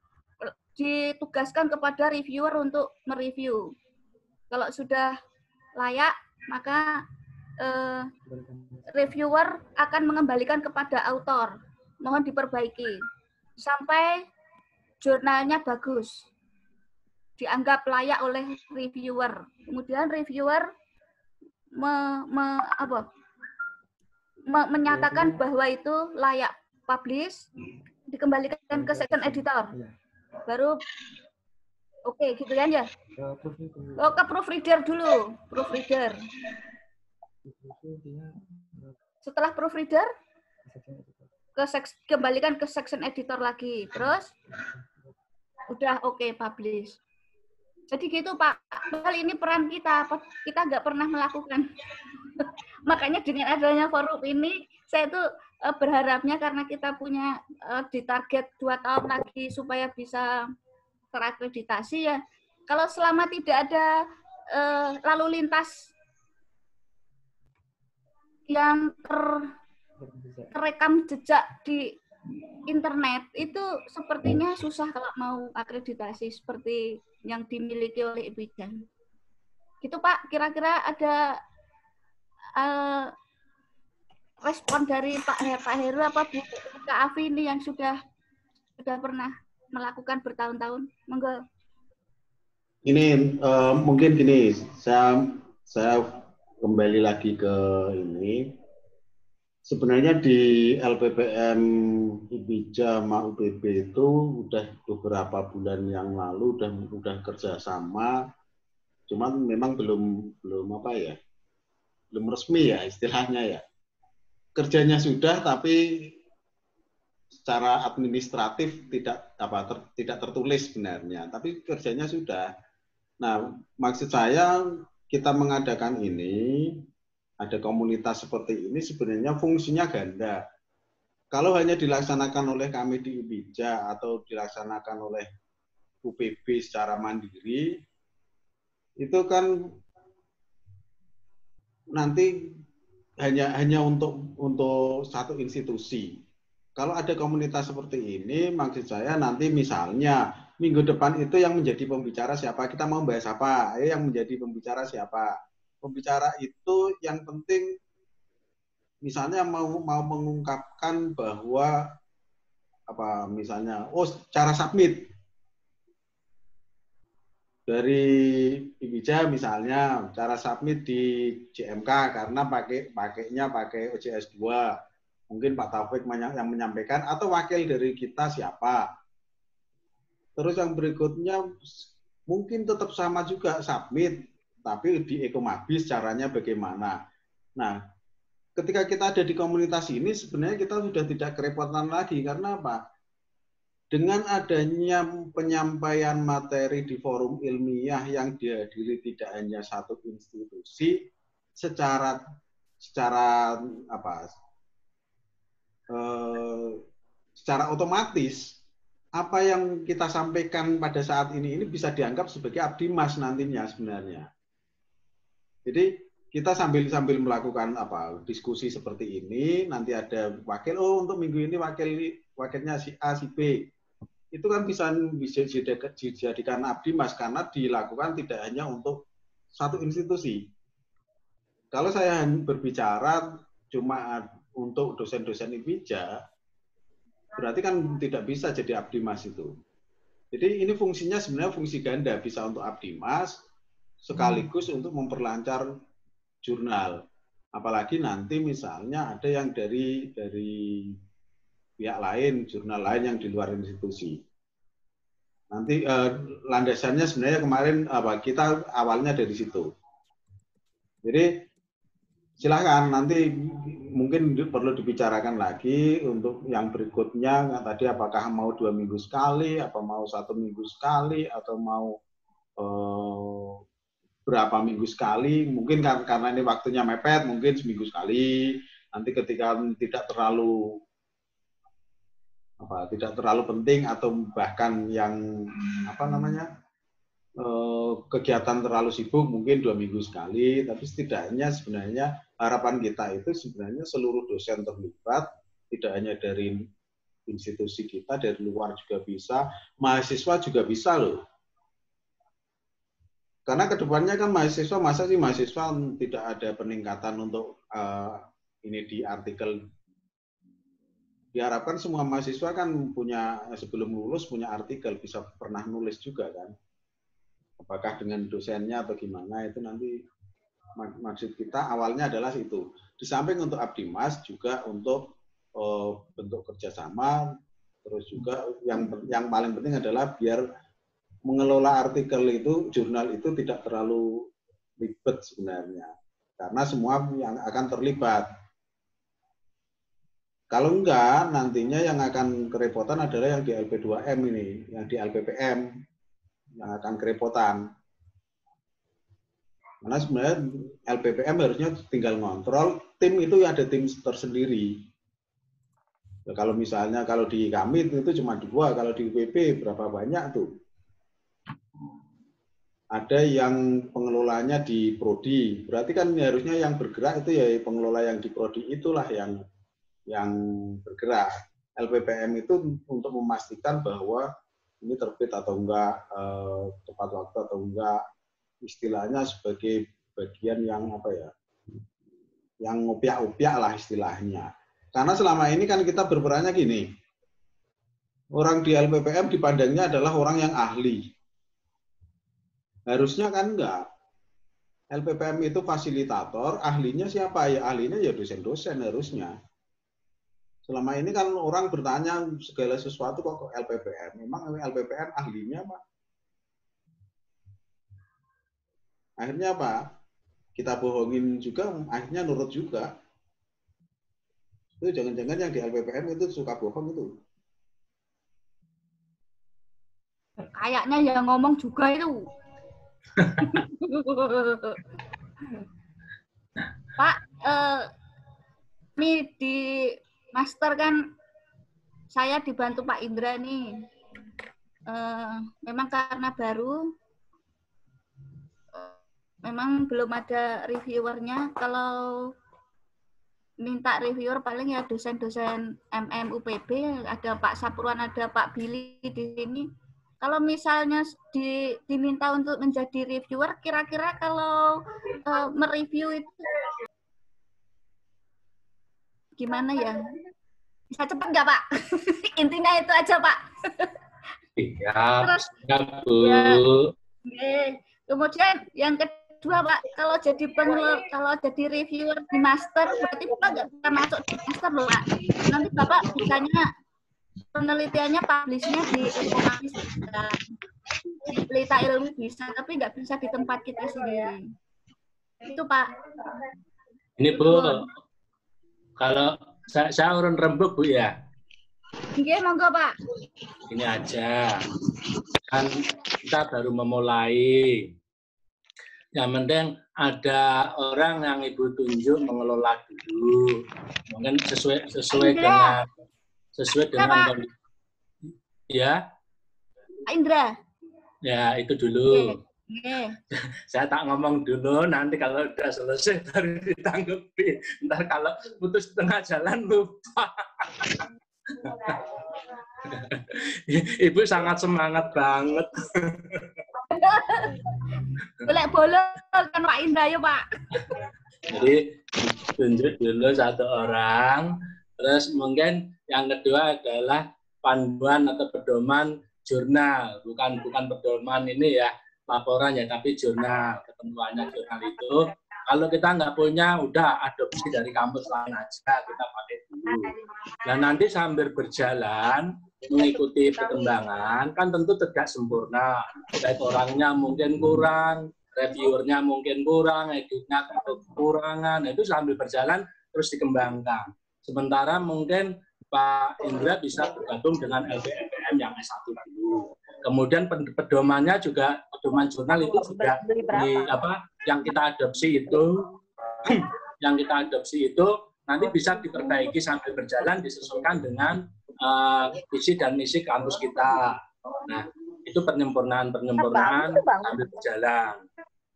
ditugaskan kepada reviewer untuk mereview. Kalau sudah layak, maka reviewer akan mengembalikan kepada autor. Mohon diperbaiki. Sampai jurnalnya bagus. Dianggap layak oleh reviewer. Kemudian reviewer menyatakan bahwa itu layak publish, dikembalikan ke section editor. Baru oke, gitu kan ya? Oh, ke proofreader dulu, proofreader. Setelah proofreader, kembalikan ke section editor lagi. Terus udah oke, publish. Jadi gitu Pak, kali ini peran kita nggak pernah melakukan. Makanya dengan adanya forum ini, saya tuh berharapnya karena kita punya di target 2 tahun lagi supaya bisa terakreditasi ya. Kalau selama tidak ada lalu lintas yang terekam jejak di internet, itu sepertinya susah kalau mau akreditasi seperti yang dimiliki oleh IPIJA. Gitu Pak, kira-kira ada respon dari Pak Heru apa Bu Kak Afi ini yang sudah pernah melakukan bertahun-tahun? Monggo. Ini mungkin gini, saya kembali lagi ke ini. Sebenarnya di LPPM IPIJA sama UPB itu udah beberapa bulan yang lalu udah kerjasama, cuman memang belum belum resmi ya istilahnya ya. Kerjanya sudah, tapi secara administratif tidak tertulis sebenarnya, tapi kerjanya sudah. Nah, maksud saya kita mengadakan ini, ada komunitas seperti ini sebenarnya fungsinya ganda. Kalau hanya dilaksanakan oleh kami di IPIJA atau dilaksanakan oleh UPB secara mandiri, itu kan nanti hanya untuk satu institusi. Kalau ada komunitas seperti ini, maksud saya nanti misalnya minggu depan itu yang menjadi pembicara siapa, kita mau bahas apa, yang menjadi pembicara siapa. Pembicara itu yang penting misalnya mau mengungkapkan bahwa misalnya cara submit dari IPIJA misalnya cara submit di JMK karena pakainya OJS 2. Mungkin Pak Taufik yang menyampaikan atau wakil dari kita siapa. Terus yang berikutnya mungkin tetap sama juga submit, tapi di Ekomabis caranya bagaimana. Nah, ketika kita ada di komunitas ini sebenarnya kita sudah tidak kerepotan lagi. Karena apa? Dengan adanya penyampaian materi di forum ilmiah yang dihadiri tidak hanya satu institusi, secara otomatis apa yang kita sampaikan pada saat ini bisa dianggap sebagai abdimas nantinya sebenarnya. Jadi kita sambil melakukan diskusi seperti ini, nanti ada wakil, untuk minggu ini wakilnya si A, si B. Itu kan bisa dijadikan abdimas karena dilakukan tidak hanya untuk satu institusi. Kalau saya berbicara cuma untuk dosen-dosen IPIJA, berarti kan tidak bisa jadi abdimas itu. Jadi ini fungsinya sebenarnya fungsi ganda, bisa untuk abdimas sekaligus untuk memperlancar jurnal. Apalagi nanti misalnya ada yang dari pihak lain, jurnal lain yang di luar institusi. Nanti landasannya sebenarnya kemarin kita awalnya dari situ. Jadi silakan nanti mungkin perlu dibicarakan lagi untuk yang berikutnya tadi apakah mau 2 minggu sekali, apa mau 1 minggu sekali, atau mau berapa minggu sekali. Mungkin karena ini waktunya mepet, mungkin seminggu sekali. Nanti ketika tidak terlalu penting atau bahkan yang kegiatan terlalu sibuk mungkin 2 minggu sekali, tapi setidaknya sebenarnya harapan kita itu sebenarnya seluruh dosen terlibat, tidak hanya dari institusi kita, dari luar juga bisa, mahasiswa juga bisa loh. Karena kedepannya kan mahasiswa, masa sih mahasiswa tidak ada peningkatan untuk ini di artikel. Diharapkan semua mahasiswa kan punya, sebelum lulus punya artikel, bisa pernah nulis juga kan. Apakah dengan dosennya atau gimana, itu nanti maksud kita awalnya adalah itu. Di samping untuk Abdimas juga untuk bentuk kerjasama, terus juga yang paling penting adalah biar mengelola artikel itu, jurnal itu tidak terlalu ribet sebenarnya. Karena semua yang akan terlibat. Kalau enggak, nantinya yang akan kerepotan adalah yang di LP2M ini, yang di LPPM. Yang akan kerepotan. Karena sebenarnya LPPM harusnya tinggal ngontrol, tim itu ada tim tersendiri. Ya, kalau misalnya kalau di kami itu cuma 2, kalau di UPB berapa banyak tuh? Ada yang pengelolanya di prodi, berarti kan harusnya yang bergerak itu ya pengelola yang di prodi itulah yang bergerak. LPPM itu untuk memastikan bahwa ini terbit atau enggak, tepat waktu atau enggak, istilahnya sebagai bagian yang yang ngopiak-opiak lah istilahnya. Karena selama ini kan kita berperannya gini, orang di LPPM dipandangnya adalah orang yang ahli. Harusnya kan enggak. LPPM itu fasilitator, ahlinya siapa? Ya ahlinya ya dosen-dosen harusnya. Selama ini kan orang bertanya segala sesuatu kok ke LPPM. Memang LPPM ahlinya apa? Akhirnya apa? Kita bohongin juga, akhirnya nurut juga. Itu jangan-jangan yang di LPPM itu suka bohong itu. Kayaknya yang ngomong juga itu. Pak, ini di master kan saya dibantu Pak Indra nih. Memang karena baru, memang belum ada reviewernya. Kalau minta reviewer paling ya dosen-dosen UPB, ada Pak Sapruan, ada Pak Billy di sini. Kalau misalnya diminta untuk menjadi reviewer, kira-kira kalau mereview itu gimana ya? Bisa cepat nggak, Pak? Intinya itu aja, Pak. Iya, Terus, ya, Bu. Ya. Kemudian yang kedua, Pak, kalau jadi reviewer di master, berarti Bapak nggak bisa masuk di master loh, Pak. Nanti Bapak bisanya penelitiannya publish-nya di informasi bisa, di Pelita Ilmu bisa, tapi nggak bisa di tempat kita sendiri. Itu, Pak. Ini, Bu. Kalau saya urun rembuk, Bu, ya. Oke, monggo, Pak. Ini aja. Kan kita baru memulai. Yang penting ada orang yang Ibu tunjuk mengelola dulu. Mungkin sesuai dengan kondisi. Ya. Pak Indra. Ya, itu dulu. Oke. Saya tak ngomong dulu, nanti kalau udah selesai baru ditanggapi. Ntar kalau putus tengah jalan lupa. Ibu sangat semangat banget. Boleh boleh kan Pak Indra ya, Pak. Jadi tunjuk dulu satu orang, terus mungkin yang kedua adalah panduan atau pedoman jurnal, bukan pedoman ini ya laporan ya, tapi jurnal. Ketentuannya jurnal itu Kalau kita nggak punya, udah adopsi dari kampus lain aja, kita pakai dulu. Dan nanti sambil berjalan, mengikuti perkembangan, kan tentu tidak sempurna. Baik orangnya mungkin kurang, reviewernya mungkin kurang, editnya kekurangan, itu sambil berjalan terus dikembangkan. Sementara mungkin Pak Indra bisa bergabung dengan LPPM yang S1 dulu. Kemudian pedomannya juga, pedoman jurnal itu juga yang kita adopsi itu nanti bisa diperbaiki sambil berjalan, disesuaikan dengan visi dan misi kampus kita. Nah, itu penyempurnaan sambil berjalan.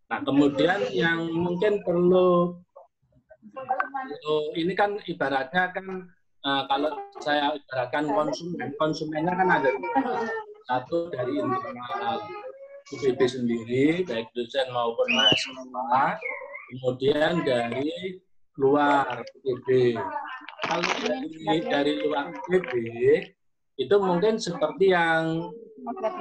Nah, kemudian yang mungkin perlu, ini kan ibaratnya kan kalau saya ibaratkan konsumennya kan ada satu dari internal UPB sendiri, baik dosen maupun mahasiswa, kemudian dari luar UPB. Kalau dari luar UPB, itu mungkin seperti yang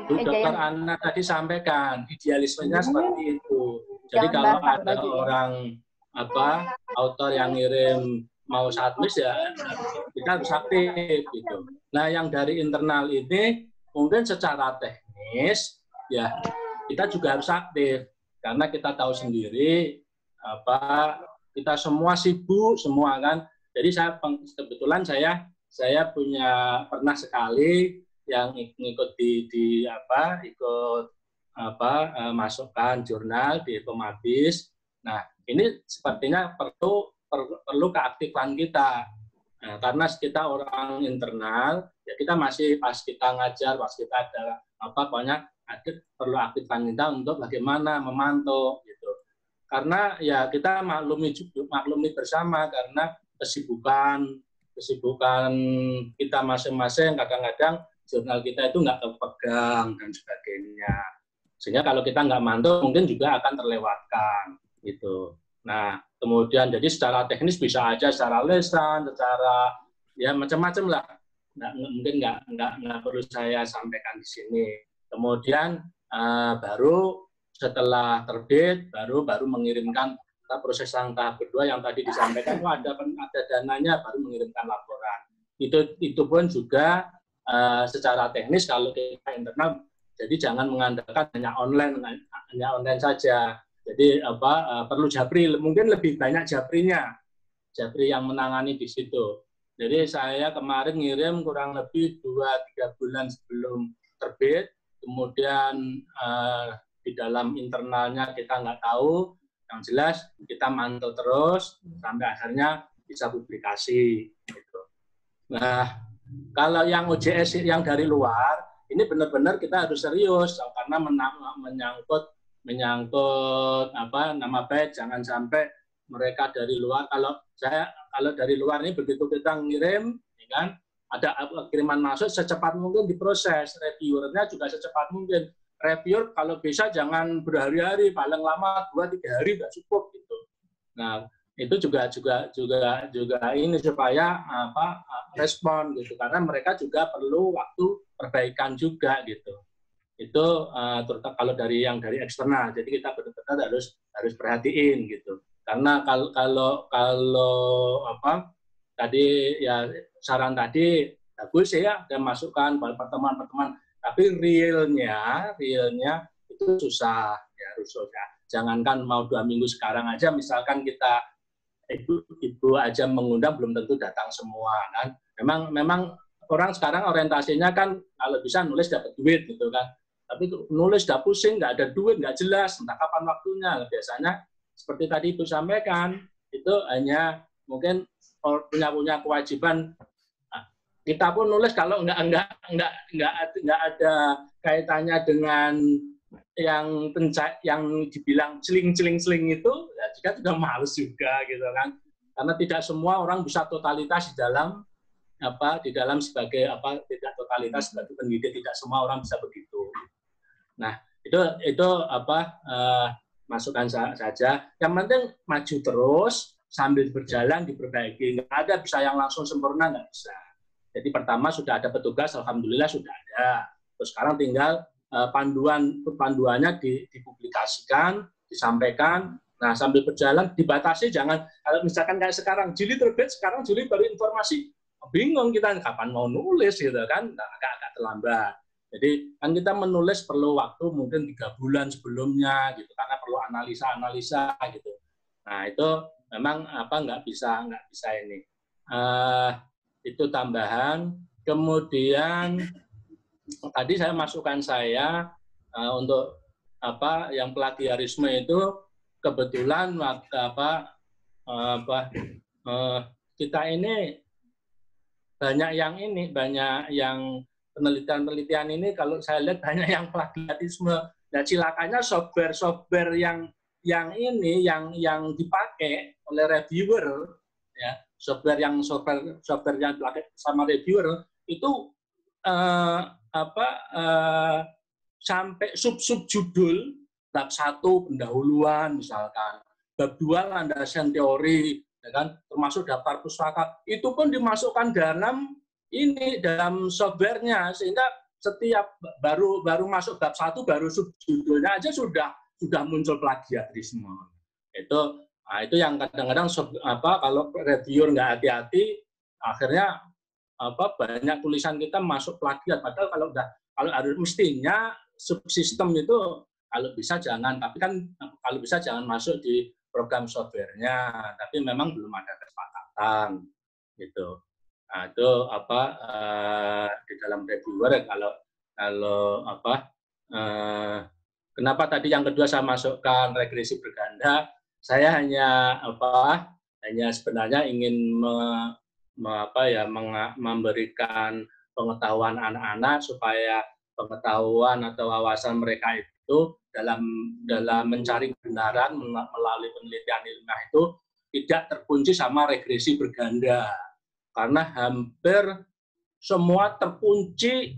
Dr. Anna tadi sampaikan, idealismenya seperti itu. Jadi kalau ada orang autor yang ngirim mau submit ya kita harus aktif gitu. Nah, yang dari internal ini mungkin secara teknis ya kita juga harus aktif karena kita tahu sendiri kita semua sibuk semua kan. Jadi kebetulan saya pernah sekali yang ikut masukkan jurnal di Ekomatis. Nah, ini sepertinya perlu keaktifan kita. Nah, karena kita orang internal, ya kita masih pas kita ngajar, pas kita ada pokoknya perlu aktifan kita untuk bagaimana memantau gitu. Karena ya kita maklumi bersama karena kesibukan kita masing-masing, kadang-kadang jurnal kita itu nggak terpegang dan sebagainya. Sehingga kalau kita nggak mantau mungkin juga akan terlewatkan gitu. Nah, kemudian jadi secara teknis bisa aja secara lisan, secara ya macam-macam lah. Mungkin nggak perlu saya sampaikan di sini. Kemudian baru setelah terbit baru mengirimkan proses yang tahap kedua yang tadi disampaikan ada dananya baru mengirimkan laporan. Itu pun juga secara teknis kalau kita internal, jadi jangan mengandalkan hanya online saja. Jadi perlu Japri, mungkin lebih banyak Japri yang menangani di situ. Jadi saya kemarin ngirim kurang lebih 2-3 bulan sebelum terbit, kemudian di dalam internalnya kita nggak tahu, yang jelas kita mantau terus sampai akhirnya bisa publikasi. Gitu. Nah, kalau yang OJS yang dari luar, ini benar-benar kita harus serius karena menyangkut nama baik, jangan sampai mereka dari luar. Kalau dari luar ini begitu kita ngirim, ya kan, ada kiriman masuk secepat mungkin diproses, reviewernya juga secepat mungkin. Reviewer kalau bisa jangan berhari-hari, paling lama 2-3 hari nggak cukup gitu. Nah, itu juga ini supaya respon gitu, karena mereka juga perlu waktu perbaikan juga gitu. Itu terutama kalau dari eksternal, jadi kita benar-benar harus perhatiin gitu. Karena kalau tadi ya saran tadi bagus ya, dan masukan pertemuan, tapi realnya itu susah ya, jangankan mau 2 minggu sekarang aja, misalkan kita ibu aja mengundang belum tentu datang semua kan. Memang orang sekarang orientasinya kan kalau bisa nulis dapat duit gitu kan. Tapi nulis udah pusing, nggak ada duit, nggak jelas, entah kapan waktunya. Biasanya seperti tadi Ibu sampaikan, itu hanya mungkin punya kewajiban. Kita pun nulis kalau nggak ada kaitannya dengan yang dibilang celing itu, ya juga sudah males juga gitu kan. Karena tidak semua orang bisa totalitas di dalam sebagai tidak totalitas sebagai pendidik, tidak semua orang bisa begitu. Nah, itu masukan saja. Yang penting maju terus sambil berjalan diperbaiki. Nggak ada bisa yang langsung sempurna, nggak bisa. Jadi pertama sudah ada petugas, alhamdulillah sudah ada. Terus sekarang tinggal panduannya dipublikasikan, disampaikan, Nah, sambil berjalan dibatasi, jangan kalau misalkan kayak sekarang Juli terbit, sekarang Juli baru informasi, bingung kita kapan mau nulis gitu kan, agak terlambat. Jadi kan kita menulis perlu waktu mungkin 3 bulan sebelumnya gitu, karena perlu analisa gitu. Nah itu memang nggak bisa ini. Itu tambahan. Kemudian tadi saya masukkan untuk yang plagiarisme itu kebetulan kita ini banyak yang penelitian ini kalau saya lihat banyak yang plagiarisme. Nah, cilakanya software yang dipakai oleh reviewer, ya, software yang dipakai sama reviewer itu sampai sub judul bab 1 pendahuluan misalkan, bab 2 landasan teori, ya kan, termasuk daftar pustaka itu pun dimasukkan dalam softwarenya, sehingga setiap baru masuk bab 1 baru subjudulnya aja sudah muncul plagiarisme. Itu yang kadang-kadang kalau reviewer nggak hati-hati akhirnya banyak tulisan kita masuk plagiat, padahal kalau harus mestinya subsistem itu kalau bisa jangan masuk di program softwarenya, tapi memang belum ada kesepakatan gitu. Nah, itu di dalam reviewer kenapa tadi yang kedua saya masukkan regresi berganda, saya hanya sebenarnya ingin memberikan pengetahuan anak-anak supaya pengetahuan atau wawasan mereka itu dalam mencari kebenaran melalui penelitian ilmiah itu tidak terkunci sama regresi berganda. Karena hampir semua terkunci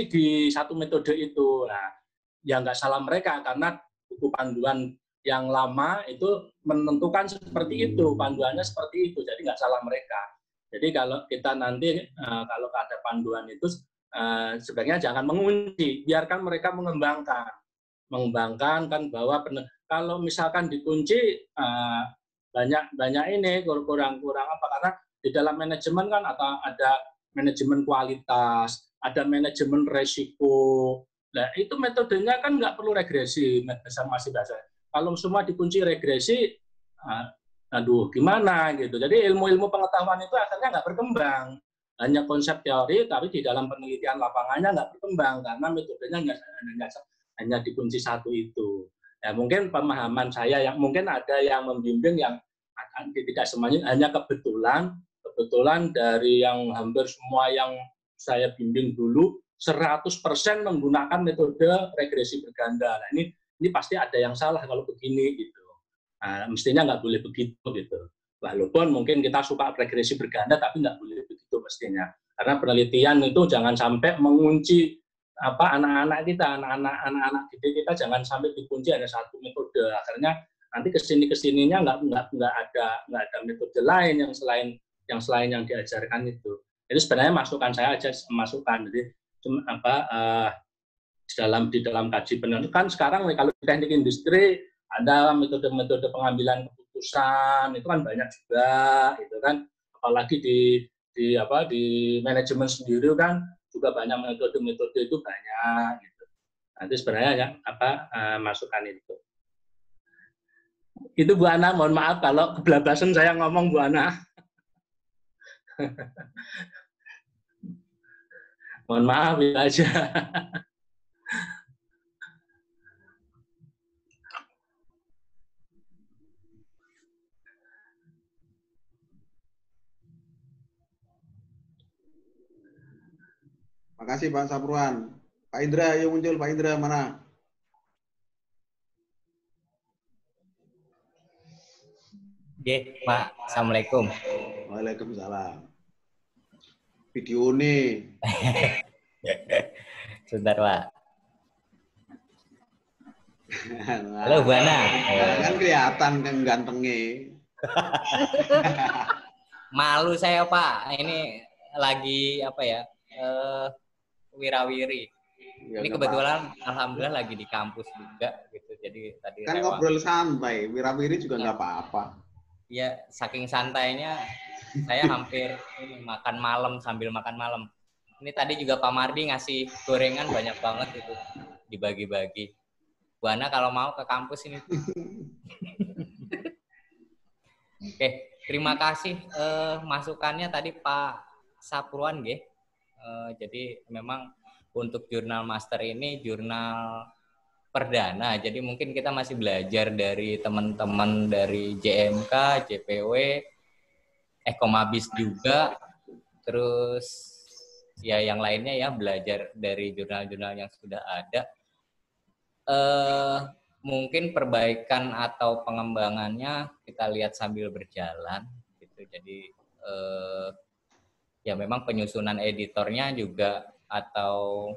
di satu metode itu. Nah, ya nggak salah mereka, karena buku panduan yang lama itu menentukan seperti itu, panduannya seperti itu, jadi nggak salah mereka. Jadi kalau kita nanti, kalau ada panduan itu, sebaiknya jangan mengunci, biarkan mereka mengembangkan kan, bahwa kalau misalkan dikunci, banyak ini kurang karena di dalam manajemen kan ada manajemen kualitas, ada manajemen resiko. Nah, itu metodenya kan nggak perlu regresi, masih bahasa. Kalau semua dikunci regresi, gimana gitu. Jadi ilmu-ilmu pengetahuan itu akhirnya nggak berkembang. Hanya konsep teori, tapi di dalam penelitian lapangannya nggak berkembang, karena metodenya hanya dikunci satu itu. Ya, mungkin pemahaman saya, yang mungkin ada yang membimbing yang tidak semuanya, hanya kebetulan dari yang hampir semua yang saya bimbing dulu 100% menggunakan metode regresi berganda. Nah, ini pasti ada yang salah kalau begini gitu. Nah, mestinya nggak boleh begitu gitu. Walaupun mungkin kita suka regresi berganda, tapi nggak boleh begitu mestinya. Karena penelitian itu jangan sampai mengunci anak-anak kita, anak-anak didik kita jangan sampai dikunci hanya satu metode. Akhirnya nanti kesininya nggak ada metode lain yang selain yang diajarkan itu. Jadi sebenarnya masukan saya aja masukan. Jadi di dalam kaji penelitian kan sekarang kalau di teknik industri ada metode-metode pengambilan keputusan, itu kan banyak juga, itu kan, apalagi di manajemen sendiri kan juga banyak metode-metode itu banyak gitu. Nanti sebenarnya masukan itu. Itu Bu Ana, mohon maaf kalau keblabasan saya ngomong Bu Ana. Mohon maaf itu aja. Makasih Pak Sapruan. Pak Indra, ayo muncul. Pak Indra mana? Oke, Pak. Assalamualaikum. Waalaikumsalam. Video nih. Sebentar, Pak. Halo, Bu Ana. Kan kelihatan kan gantengnya. Malu saya, Pak. Ini lagi wirawiri. Ini kebetulan alhamdulillah lagi di kampus juga gitu. Jadi tadi Kan ngobrol santai, wira-wiri juga nggak apa-apa. Ya, saking santainya saya hampir ini makan malam sambil makan malam. Ini tadi juga Pak Mardi ngasih gorengan banyak banget itu dibagi-bagi. Bu Ana kalau mau ke kampus ini. Oke, terima kasih masukannya tadi Pak Sapruan, nggih. Jadi memang untuk jurnal master ini jurnal perdana. Jadi mungkin kita masih belajar dari teman-teman dari JMK, JPW, Ekomabis juga. Terus ya yang lainnya ya belajar dari jurnal-jurnal yang sudah ada. Mungkin perbaikan atau pengembangannya kita lihat sambil berjalan gitu. Jadi ya memang penyusunan editornya juga atau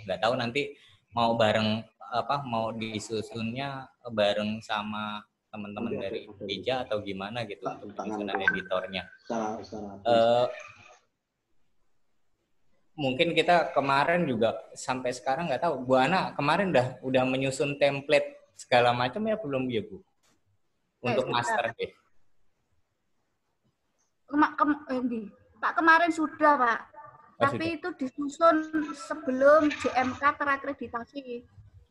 nggak tahu nanti mau bareng mau disusunnya bareng sama teman-teman dari Bija atau gimana gitu untuk penyusunan editornya. Mungkin kita kemarin juga sampai sekarang nggak tahu. Bu Ana kemarin udah menyusun template segala macam ya belum ya Bu? Untuk master deh. Pak kemarin sudah Pak. Tapi itu disusun sebelum JMK terakreditasi.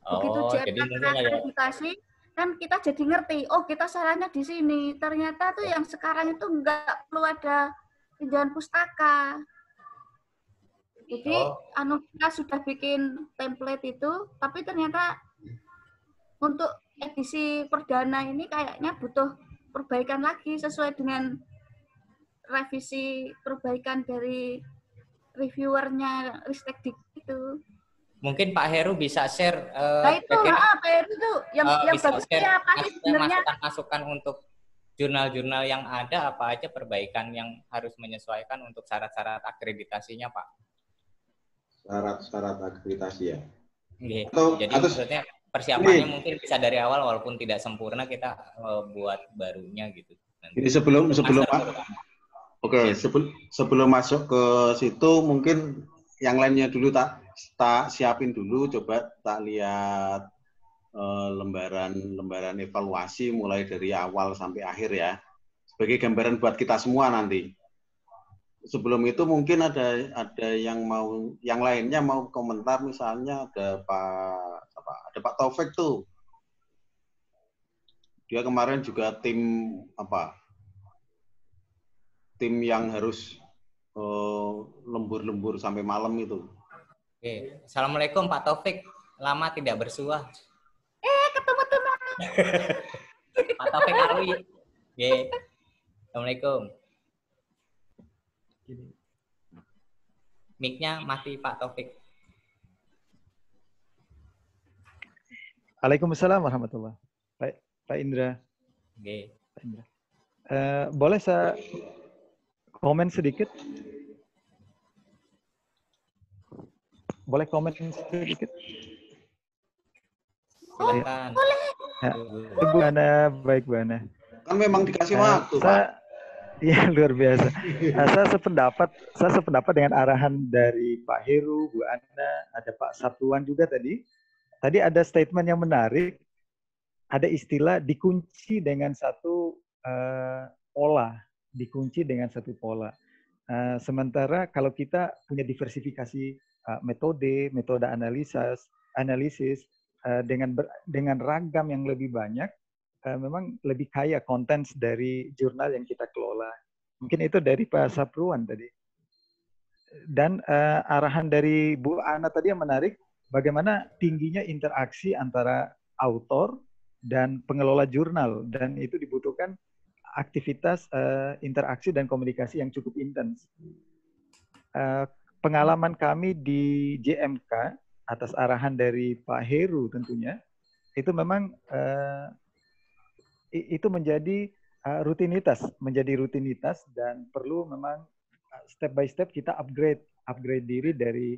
Begitu JMK terakreditasi kan kita jadi ngerti. Oh kita salahnya di sini. Ternyata tuh yang sekarang itu nggak perlu ada pinjaman pustaka. Jadi kita sudah bikin template itu, tapi ternyata untuk edisi perdana ini kayaknya butuh perbaikan lagi sesuai dengan revisi perbaikan dari reviewernya Ristek itu. Mungkin Pak Heru bisa share. Nah itu, Pak Heru itu yang bagusnya apa sih sebenarnya? Masukan untuk jurnal-jurnal yang ada apa aja perbaikan yang harus menyesuaikan untuk syarat-syarat akreditasinya Pak? Syarat akreditasi ya. Jadi maksudnya persiapannya mungkin bisa dari awal walaupun tidak sempurna kita buat barunya gitu. Jadi sebelum masuk ke situ mungkin yang lainnya dulu tak siapin dulu, coba tak lihat lembaran evaluasi mulai dari awal sampai akhir ya. Sebagai gambaran buat kita semua nanti. Sebelum itu mungkin ada yang lainnya mau komentar, misalnya ada Pak Taufik tuh. Dia kemarin juga tim yang harus lembur sampai malam itu. Oke. Assalamualaikum Pak Taufik, lama tidak bersuah. Ketemu teman. Pak Taufik Alwi. Oke. Assalamualaikum. Mic-nya mati Pak Taufik. Waalaikumsalam warahmatullahi wabarakatuh. Pak Indra. Oke. Pak Indra. Boleh saya komen sedikit? Boleh komen sedikit? Silakan. Ya. Bu Ana, baik Bu Ana. Kan memang dikasih waktu, Pak. Iya, luar biasa. Saya sependapat dengan arahan dari Pak Heru, Bu Ana, ada Pak Sapruan juga tadi. Tadi ada statement yang menarik, ada istilah dikunci dengan satu pola, dikunci dengan satu pola. Sementara kalau kita punya diversifikasi metode analisis dengan ragam yang lebih banyak, memang lebih kaya konten dari jurnal yang kita kelola. Mungkin itu dari Pak Sapruan tadi. Dan arahan dari Bu Ana tadi yang menarik, bagaimana tingginya interaksi antara autor dan pengelola jurnal. Dan itu dibutuhkan aktivitas interaksi dan komunikasi yang cukup intens. Pengalaman kami di JMK, atas arahan dari Pak Heru tentunya, itu memang itu menjadi rutinitas dan perlu memang step by step kita upgrade diri dari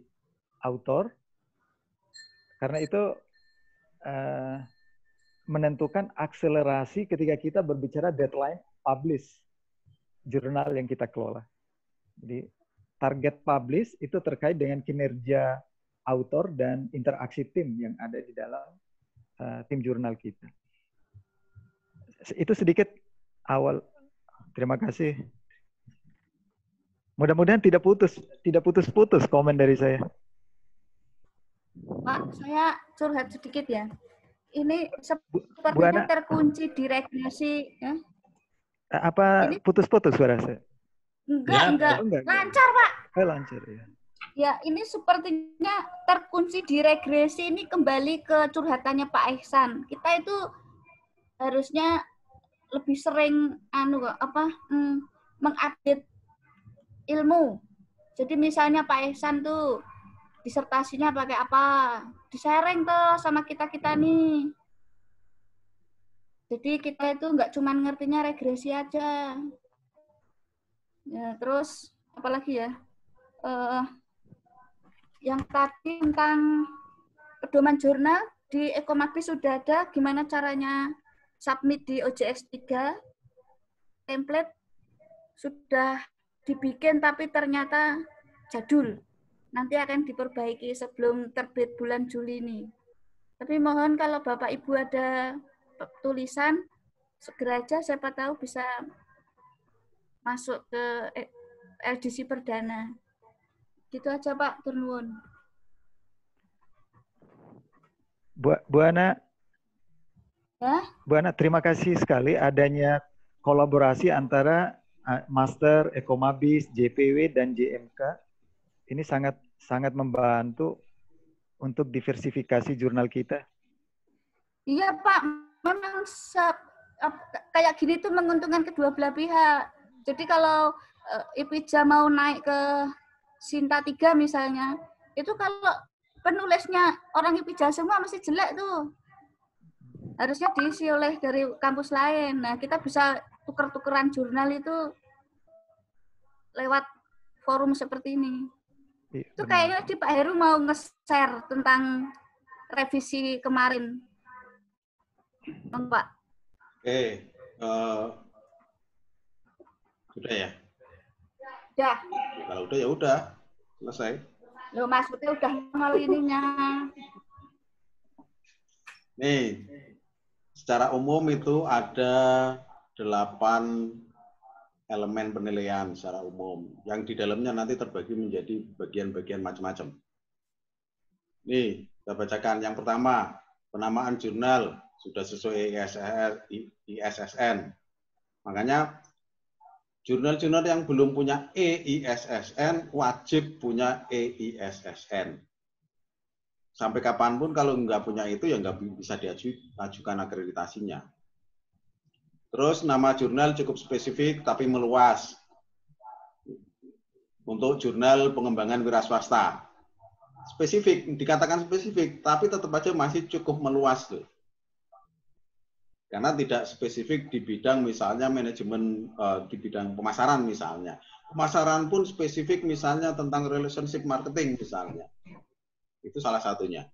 autor, karena itu menentukan akselerasi ketika kita berbicara deadline publish jurnal yang kita kelola. Jadi target publish itu terkait dengan kinerja author dan interaksi tim yang ada di dalam tim jurnal kita. Itu sedikit awal. Terima kasih. Mudah-mudahan tidak putus-putus komen dari saya. Pak, saya curhat sedikit ya. Ini sepertinya terkunci di regulasi. Ya? Apa putus-putus suara saya? Enggak. Lancar, Pak. Lancar, ya. Ya, ini sepertinya terkunci di regresi. Ini kembali ke curhatannya Pak Ihsan. Kita itu harusnya lebih sering mengupdate ilmu. Jadi misalnya Pak Ihsan tuh disertasinya pakai apa? Di-sharing tuh sama kita-kita nih. Jadi kita itu nggak cuma ngertinya regresi aja. Ya, terus apalagi ya? Yang tadi tentang pedoman jurnal di Ekomabis sudah ada, gimana caranya submit di OJS 3, template sudah dibikin tapi ternyata jadul. Nanti akan diperbaiki sebelum terbit bulan Juli ini. Tapi mohon kalau Bapak Ibu ada tulisan, segera aja, siapa tahu bisa masuk ke LDC perdana. Gitu aja Pak, turun. Bu Ana, ya? Bu Ana, terima kasih sekali adanya kolaborasi antara Master, Ekomabis, JPW, dan JMK. Ini sangat membantu untuk diversifikasi jurnal kita. Iya Pak, memang kayak gini tuh menguntungkan kedua belah pihak. Jadi kalau IPIJA mau naik ke Sinta 3 misalnya, itu kalau penulisnya orang IPIJA semua masih jelek tuh. Harusnya diisi oleh dari kampus lain. Nah, kita bisa tuker-tukeran jurnal itu lewat forum seperti ini. Itu kayaknya di Pak Heru mau nge-share tentang revisi kemarin. Bang Pak. Sudah ya? Udah. Kalau udah ya udah, selesai. Loh, maksudnya udah mal ininya. Nih, secara umum itu ada 8 elemen penilaian secara umum, yang di dalamnya nanti terbagi menjadi bagian-bagian macam-macam. Nih, kita bacakan. Yang pertama, penamaan jurnal sudah sesuai ISSN. Makanya jurnal-jurnal yang belum punya EISSN wajib punya EISSN. Sampai kapanpun kalau nggak punya itu ya nggak bisa diajukan akreditasinya. Terus nama jurnal cukup spesifik tapi meluas. Untuk jurnal pengembangan wira swasta. Spesifik, dikatakan spesifik, tapi tetap aja masih cukup meluas tuh. Karena tidak spesifik di bidang misalnya manajemen, di bidang pemasaran misalnya. Pemasaran pun spesifik misalnya tentang relationship marketing misalnya. Itu salah satunya.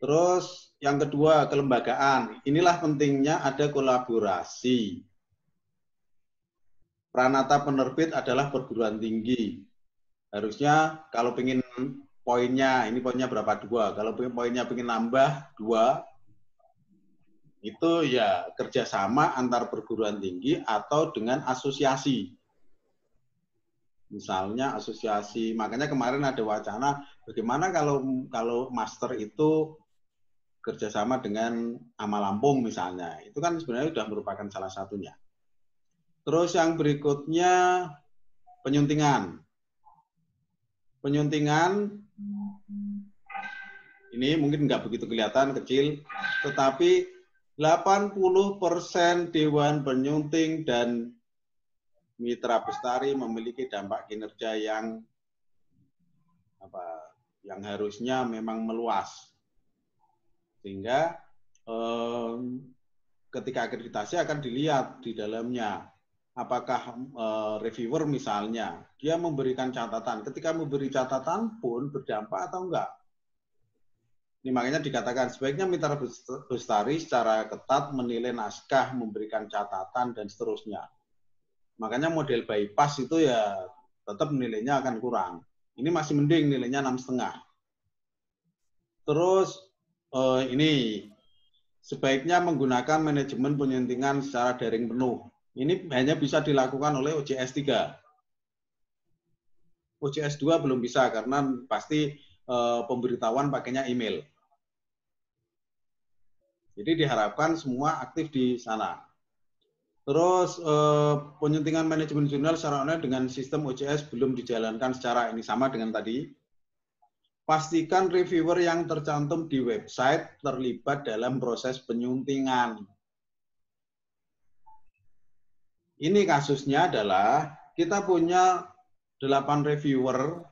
Terus yang kedua, kelembagaan. Inilah pentingnya ada kolaborasi. Pranata penerbit adalah perguruan tinggi. Harusnya kalau pengen poinnya, ini poinnya berapa? 2. Kalau poinnya pengen nambah 2, itu ya kerjasama antar perguruan tinggi atau dengan asosiasi. Misalnya asosiasi, makanya kemarin ada wacana bagaimana kalau master itu kerjasama dengan AMA Lampung misalnya. Itu kan sebenarnya sudah merupakan salah satunya. Terus yang berikutnya penyuntingan. Penyuntingan ini mungkin nggak begitu kelihatan, kecil, tetapi 80% Dewan Penyunting dan Mitra Bestari memiliki dampak kinerja yang harusnya memang meluas. Sehingga ketika akreditasi akan dilihat di dalamnya apakah reviewer misalnya dia memberikan catatan. Ketika memberi catatan pun berdampak atau enggak. Ini makanya dikatakan sebaiknya Mitra Bestari secara ketat menilai naskah, memberikan catatan, dan seterusnya. Makanya model bypass itu ya tetap nilainya akan kurang. Ini masih mending nilainya 6,5. Terus ini sebaiknya menggunakan manajemen penyuntingan secara daring penuh. Ini hanya bisa dilakukan oleh OJS 3. OJS 2 belum bisa karena pasti pemberitahuan pakainya email. Jadi diharapkan semua aktif di sana. Terus penyuntingan manajemen jurnal secara online dengan sistem OJS belum dijalankan secara ini sama dengan tadi. Pastikan reviewer yang tercantum di website terlibat dalam proses penyuntingan. Ini kasusnya adalah kita punya 8 reviewer,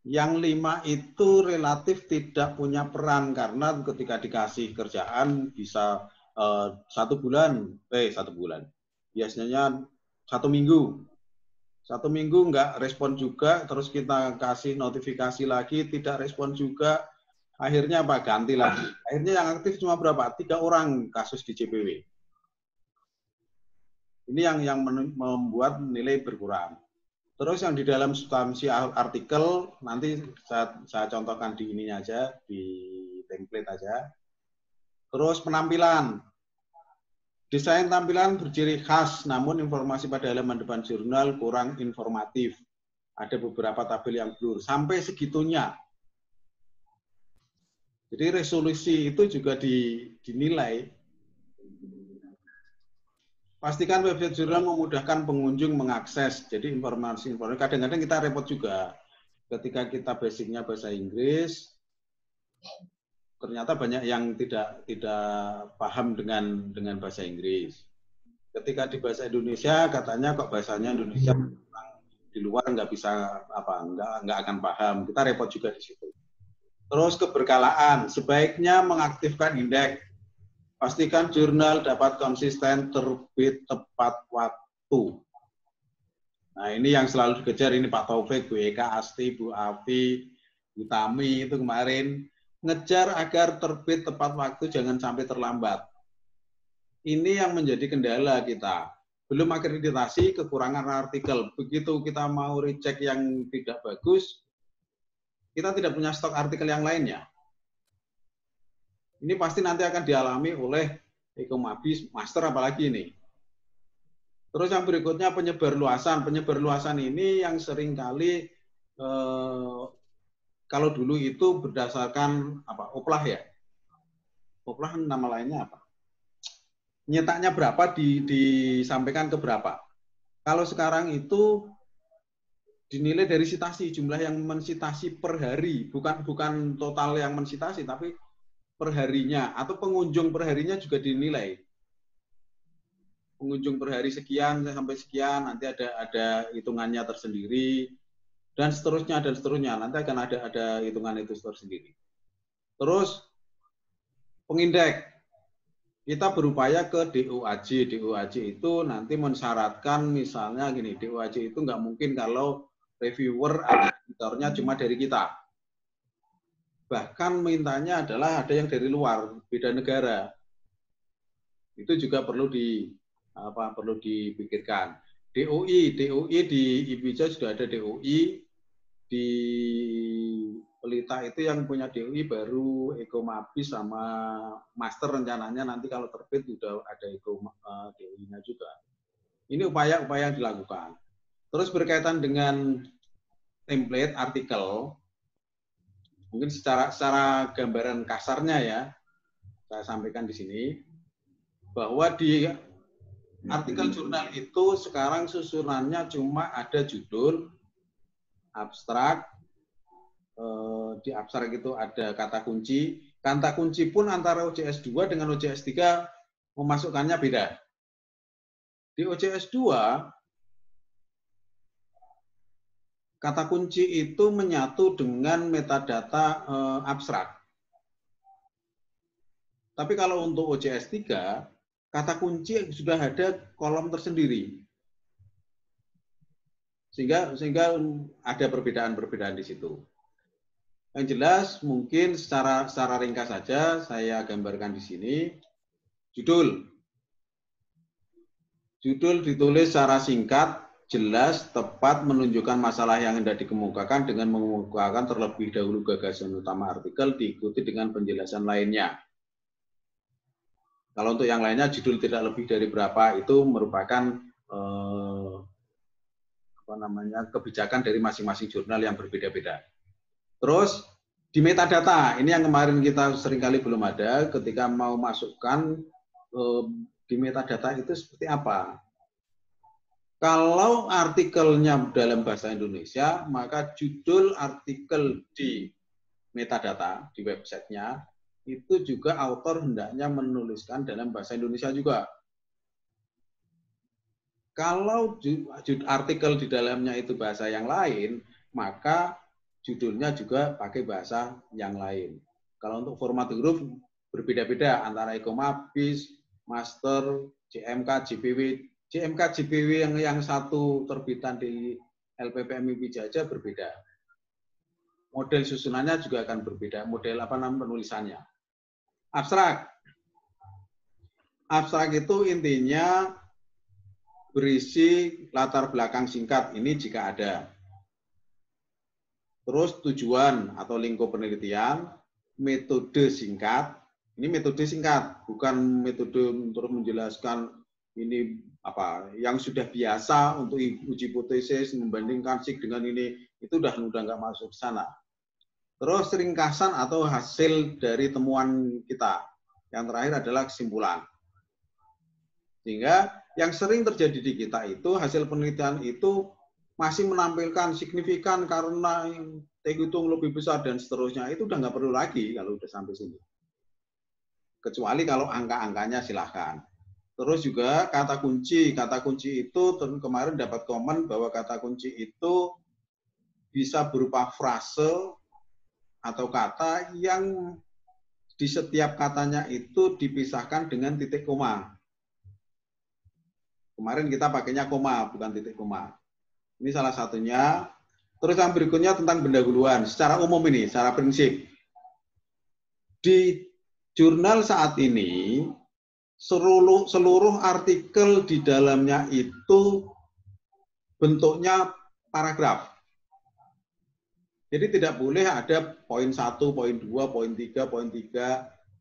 yang 5 itu relatif tidak punya peran karena ketika dikasih kerjaan bisa 1 bulan, biasanya 1 minggu. 1 minggu nggak respon juga, terus kita kasih notifikasi lagi, tidak respon juga, akhirnya apa? Ganti lagi. Akhirnya yang aktif cuma berapa? 3 orang kasus di JPW. Ini yang membuat nilai berkurang. Terus yang di dalam substansi artikel, nanti saya contohkan di ininya aja, di template aja. Terus penampilan. Desain tampilan berciri khas, namun informasi pada halaman depan jurnal kurang informatif. Ada beberapa tabel yang blur, sampai segitunya. Jadi resolusi itu juga dinilai. Pastikan website jurnal memudahkan pengunjung mengakses. Jadi informasi kadang-kadang kita repot juga. Ketika kita basicnya bahasa Inggris, ternyata banyak yang tidak paham dengan bahasa Inggris. Ketika di bahasa Indonesia katanya kok bahasanya Indonesia di luar nggak bisa nggak akan paham. Kita repot juga di situ. Terus keberkalaan, sebaiknya mengaktifkan indeks. Pastikan jurnal dapat konsisten terbit tepat waktu. Nah ini yang selalu dikejar, ini Pak Taufik, Bu Eka, Asti, Bu Afi, Bu Tami itu kemarin. Ngejar agar terbit tepat waktu, jangan sampai terlambat. Ini yang menjadi kendala kita. Belum akreditasi, kekurangan artikel. Begitu kita mau recheck yang tidak bagus, kita tidak punya stok artikel yang lainnya. Ini pasti nanti akan dialami oleh Ekomabis, master apalagi ini. Terus yang berikutnya penyebar luasan. Penyebar luasan ini yang seringkali kalau dulu itu berdasarkan oplah ya. Oplah nama lainnya apa? Nyetaknya berapa disampaikan ke berapa. Kalau sekarang itu dinilai dari sitasi, jumlah yang mensitasi per hari, bukan total yang mensitasi, tapi perharinya atau pengunjung perharinya juga dinilai. Pengunjung per hari sekian sampai sekian, nanti ada hitungannya tersendiri dan seterusnya. Nanti akan ada hitungan itu tersendiri. Terus pengindeks. Kita berupaya ke DOAJ. DOAJ itu nanti mensyaratkan misalnya gini, DOAJ itu nggak mungkin kalau reviewer atau editornya cuma dari kita. Bahkan mintanya adalah ada yang dari luar, beda negara. Itu juga perlu dipikirkan. DOI di IBIJA sudah ada DOI, di Pelita itu yang punya DOI baru Ekomabis sama master, rencananya nanti kalau terbit sudah ada DOI-nya juga. Ini upaya-upaya yang dilakukan. Terus berkaitan dengan template artikel, mungkin secara gambaran kasarnya ya, saya sampaikan di sini, bahwa di artikel jurnal itu sekarang susunannya cuma ada judul, abstrak, di abstrak itu ada kata kunci pun antara OJS 2 dengan OJS 3 memasukkannya beda. Di OJS 2, kata kunci itu menyatu dengan metadata abstrak. Tapi kalau untuk OJS 3, kata kunci sudah ada kolom tersendiri. Sehingga ada perbedaan-perbedaan di situ. Yang jelas mungkin secara ringkas saja saya gambarkan di sini. Judul ditulis secara singkat, jelas, tepat, menunjukkan masalah yang hendak dikemukakan dengan mengemukakan terlebih dahulu gagasan utama artikel, diikuti dengan penjelasan lainnya. Kalau untuk yang lainnya, judul tidak lebih dari berapa, itu merupakan kebijakan dari masing-masing jurnal yang berbeda-beda. Terus, di metadata, ini yang kemarin kita seringkali belum ada, ketika mau masukkan di metadata itu seperti apa. Kalau artikelnya dalam bahasa Indonesia, maka judul artikel di metadata, di websitenya, itu juga autor hendaknya menuliskan dalam bahasa Indonesia juga. Kalau artikel di dalamnya itu bahasa yang lain, maka judulnya juga pakai bahasa yang lain. Kalau untuk format huruf, berbeda-beda antara Ecoma, BIS, Master, JMK, JPW. JMK, JPW yang satu terbitan di LPPM IPIJA aja berbeda. Model susunannya juga akan berbeda. Model penulisannya. Abstrak. Abstrak itu intinya berisi latar belakang singkat. Ini jika ada. Terus tujuan atau lingkup penelitian, metode singkat. Ini metode singkat, bukan metode untuk menjelaskan ini apa yang sudah biasa untuk uji hipotesis membandingkan SIG dengan ini, itu udah nggak masuk ke sana. Terus ringkasan atau hasil dari temuan kita. Yang terakhir adalah kesimpulan. Sehingga yang sering terjadi di kita itu hasil penelitian itu masih menampilkan signifikan karena T hitung lebih besar dan seterusnya, itu udah nggak perlu lagi kalau udah sampai sini. Kecuali kalau angka-angkanya silahkan. Terus juga kata kunci itu kemarin dapat komen bahwa kata kunci itu bisa berupa frase atau kata yang di setiap katanya itu dipisahkan dengan titik koma. Kemarin kita pakainya koma, bukan titik koma. Ini salah satunya. Terus yang berikutnya tentang pendahuluan. Secara umum ini, secara prinsip. Di jurnal saat ini, seluruh artikel di dalamnya itu bentuknya paragraf. Jadi tidak boleh ada poin 1, poin 2, poin 3,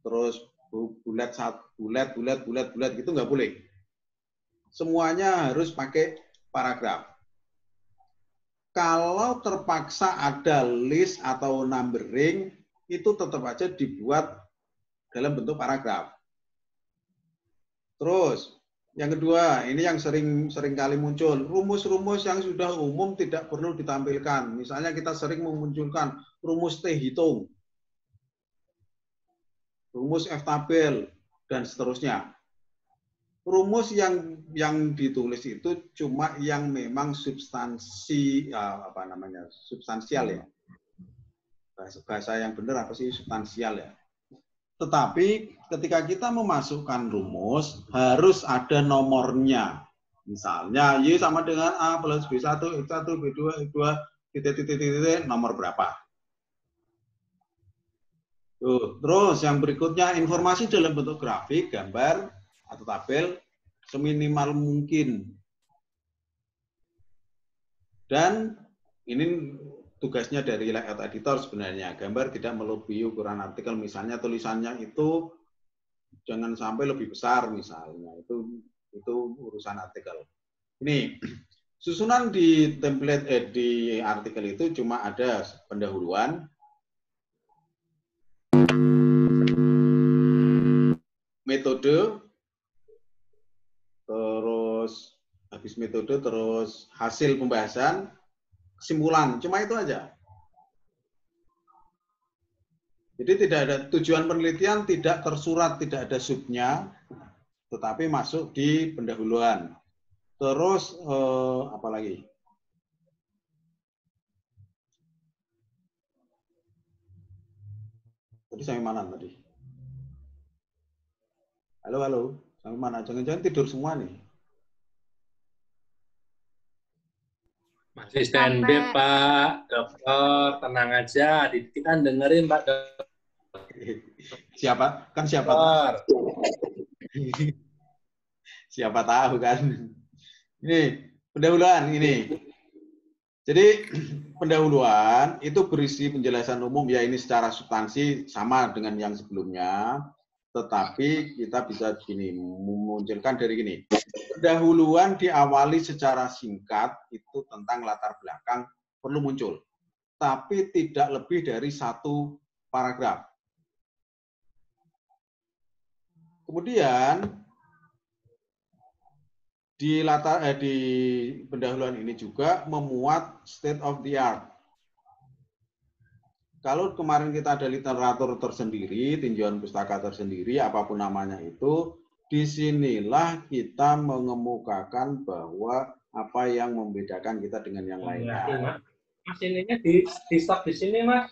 terus bulat, gitu nggak boleh. Semuanya harus pakai paragraf. Kalau terpaksa ada list atau numbering, itu tetap aja dibuat dalam bentuk paragraf. Terus, yang kedua, ini yang sering kali muncul, rumus-rumus yang sudah umum tidak perlu ditampilkan. Misalnya kita sering memunculkan rumus T hitung, rumus F tabel, dan seterusnya. Rumus yang ditulis itu cuma yang memang substansial ya. Bahasa yang benar apa sih substansial ya. Tetapi ketika kita memasukkan rumus, harus ada nomornya. Misalnya, Y sama dengan A plus B1, X1, B2, X2, titik, nomor berapa. Tuh. Terus yang berikutnya, informasi dalam bentuk grafik, gambar, atau tabel, seminimal mungkin. Dan ini tugasnya dari layout editor sebenarnya, gambar tidak melebihi ukuran artikel, misalnya tulisannya itu jangan sampai lebih besar misalnya, itu urusan artikel. Ini susunan di template di artikel itu cuma ada pendahuluan, metode, terus habis metode terus hasil pembahasan, kesimpulan, cuma itu aja. Jadi tidak ada tujuan penelitian, tidak tersurat, tidak ada subnya, tetapi masuk di pendahuluan. Terus apa lagi? Tadi sampai mana tadi? Halo, sampai mana? Jangan-jangan tidur semua nih. Masih standby Pak, dokter, tenang aja, kita dengerin Pak dokter. Siapa? Kan siapa tahu. Siapa tahu kan. Ini Pendahuluan ini. Jadi pendahuluan itu berisi penjelasan umum, ya ini secara substansi sama dengan yang sebelumnya, tetapi kita bisa gini, memunculkan dari gini. Pendahuluan diawali secara singkat, itu tentang latar belakang perlu muncul, tapi tidak lebih dari 1 paragraf. Kemudian di pendahuluan ini juga memuat state of the art. Kalau kemarin kita ada literatur tersendiri, tinjauan pustaka tersendiri, apapun namanya itu, disinilah kita mengemukakan bahwa apa yang membedakan kita dengan yang lainnya. Mas ininya di stop di sini, Mas.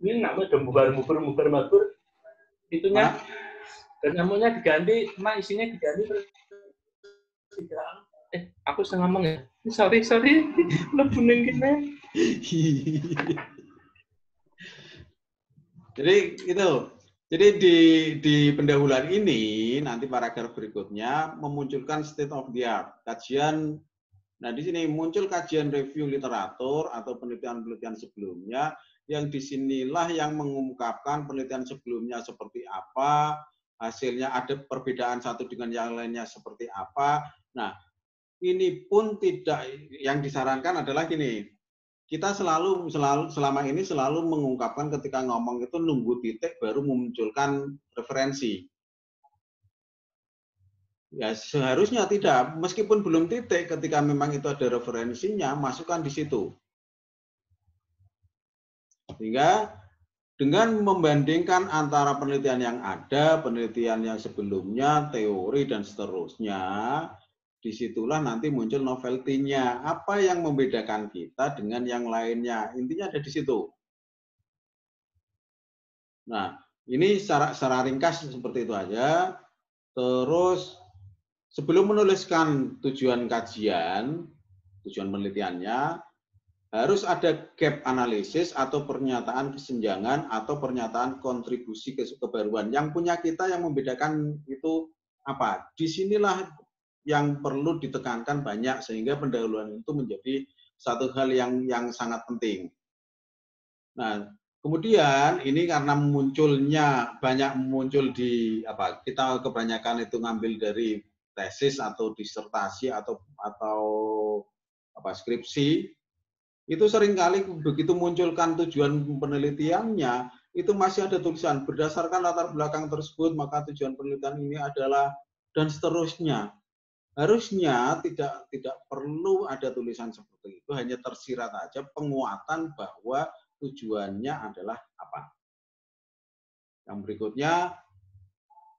Ini namanya udah mubur. Itunya dan namanya diganti, Mas isinya diganti terus. Aku bisa ngomong ya. Sorry. Lebunin gini. Jadi itu. Jadi di pendahuluan ini nanti paragraf berikutnya memunculkan state of the art, kajian. Nah, di sini muncul kajian review literatur atau penelitian-penelitian sebelumnya, yang disinilah yang mengungkapkan penelitian sebelumnya seperti apa, hasilnya ada perbedaan satu dengan yang lainnya seperti apa. Nah, ini pun tidak, yang disarankan adalah gini, kita selama ini selalu mengungkapkan ketika ngomong itu nunggu titik baru memunculkan referensi. Ya seharusnya tidak, meskipun belum titik, ketika memang itu ada referensinya, masukkan di situ. Sehingga dengan membandingkan antara penelitian yang ada, penelitian yang sebelumnya, teori dan seterusnya, disitulah nanti muncul novelty-nya. Apa yang membedakan kita dengan yang lainnya? Intinya ada di situ. Nah, ini secara ringkas seperti itu aja. Terus sebelum menuliskan tujuan kajian, tujuan penelitiannya, harus ada gap analisis atau pernyataan kesenjangan atau pernyataan kontribusi kebaruan. Yang punya kita yang membedakan itu apa? Disinilah yang perlu ditekankan banyak, sehingga pendahuluan itu menjadi satu hal yang sangat penting. Nah, kemudian ini karena munculnya banyak muncul di apa? Kita kebanyakan itu ngambil dari tesis atau disertasi atau skripsi, itu seringkali begitu munculkan tujuan penelitiannya, itu masih ada tulisan berdasarkan latar belakang tersebut maka tujuan penelitian ini adalah, dan seterusnya. Harusnya tidak perlu ada tulisan seperti itu, hanya tersirat aja penguatan bahwa tujuannya adalah apa. Yang berikutnya,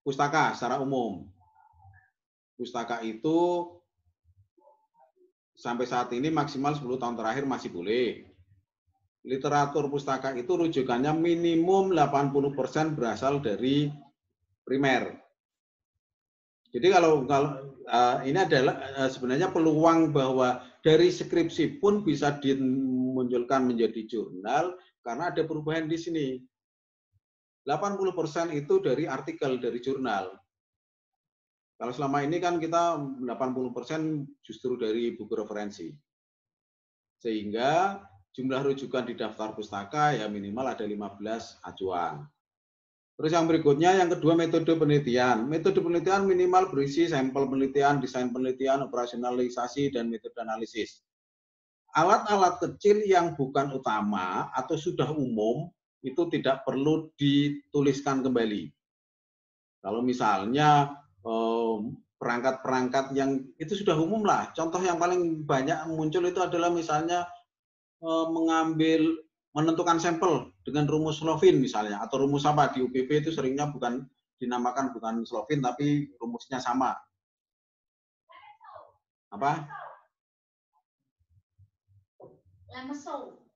pustaka secara umum. Pustaka itu sampai saat ini maksimal 10 tahun terakhir masih boleh. Literatur pustaka itu rujukannya minimum 80% berasal dari primer. Jadi kalau ini adalah sebenarnya peluang bahwa dari skripsi pun bisa dimunculkan menjadi jurnal karena ada perubahan di sini. 80% itu dari artikel, dari jurnal. Kalau selama ini kan kita 80% justru dari buku referensi. Sehingga jumlah rujukan di daftar pustaka ya minimal ada 15 acuan. Terus yang berikutnya, yang kedua, metode penelitian. Metode penelitian minimal berisi sampel penelitian, desain penelitian, operasionalisasi, dan metode analisis. Alat-alat kecil yang bukan utama atau sudah umum itu tidak perlu dituliskan kembali. Kalau misalnya perangkat-perangkat yang itu sudah umum lah. Contoh yang paling banyak muncul itu adalah misalnya menentukan sampel dengan rumus Slovin misalnya, atau rumus apa di UPP itu seringnya dinamakan bukan Slovin tapi rumusnya sama. Apa?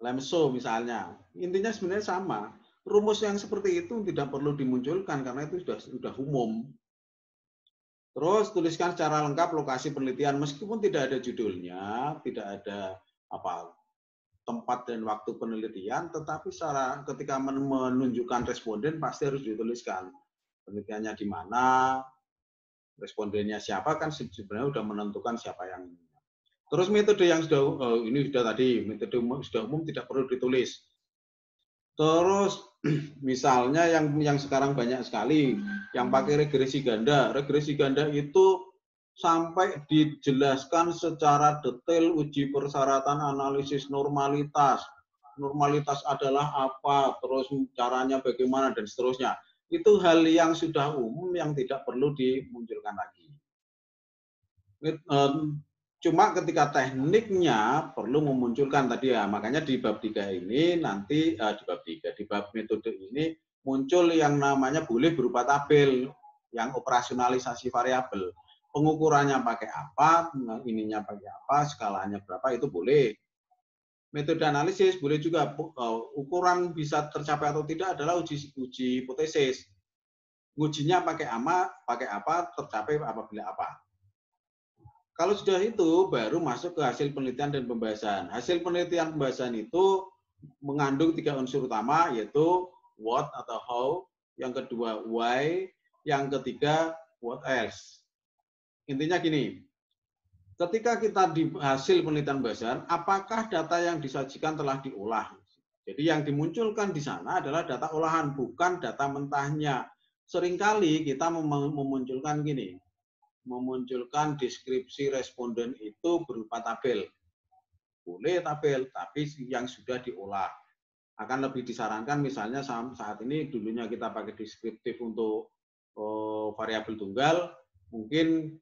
Lemso misalnya. Intinya sebenarnya sama. Rumus yang seperti itu tidak perlu dimunculkan karena itu sudah umum. Terus tuliskan secara lengkap lokasi penelitian meskipun tidak ada judulnya, tidak ada tempat dan waktu penelitian, tetapi ketika menunjukkan responden pasti harus dituliskan penelitiannya di mana, respondennya siapa, kan sebenarnya sudah menentukan siapa yang. Terus metode yang sudah ini sudah tadi, metode sudah umum tidak perlu ditulis. Terus misalnya yang sekarang banyak sekali yang pakai regresi ganda. Regresi ganda itu sampai dijelaskan secara detail uji persyaratan analisis normalitas. Normalitas adalah apa, terus caranya bagaimana, dan seterusnya. Itu hal yang sudah umum yang tidak perlu dimunculkan lagi. Cuma ketika tekniknya perlu memunculkan tadi ya, makanya di bab 3 ini nanti, di bab metode ini muncul yang namanya boleh berupa tabel, yang operasionalisasi variabel. Pengukurannya pakai apa, ininya pakai apa, skalanya berapa, itu boleh. Metode analisis boleh juga, ukuran bisa tercapai atau tidak adalah uji hipotesis. Ujinya pakai apa, tercapai apabila apa. Kalau sudah itu, baru masuk ke hasil penelitian dan pembahasan. Hasil penelitian pembahasan itu mengandung 3 unsur utama, yaitu what atau how, yang kedua why, yang ketiga what else. Intinya gini, ketika kita di hasil penelitian pembahasan, apakah data yang disajikan telah diolah? Jadi yang dimunculkan di sana adalah data olahan, bukan data mentahnya. Seringkali kita memunculkan gini, memunculkan deskripsi responden itu berupa tabel. Boleh tabel, tapi yang sudah diolah. Akan lebih disarankan misalnya saat ini dulunya kita pakai deskriptif untuk variabel tunggal, mungkin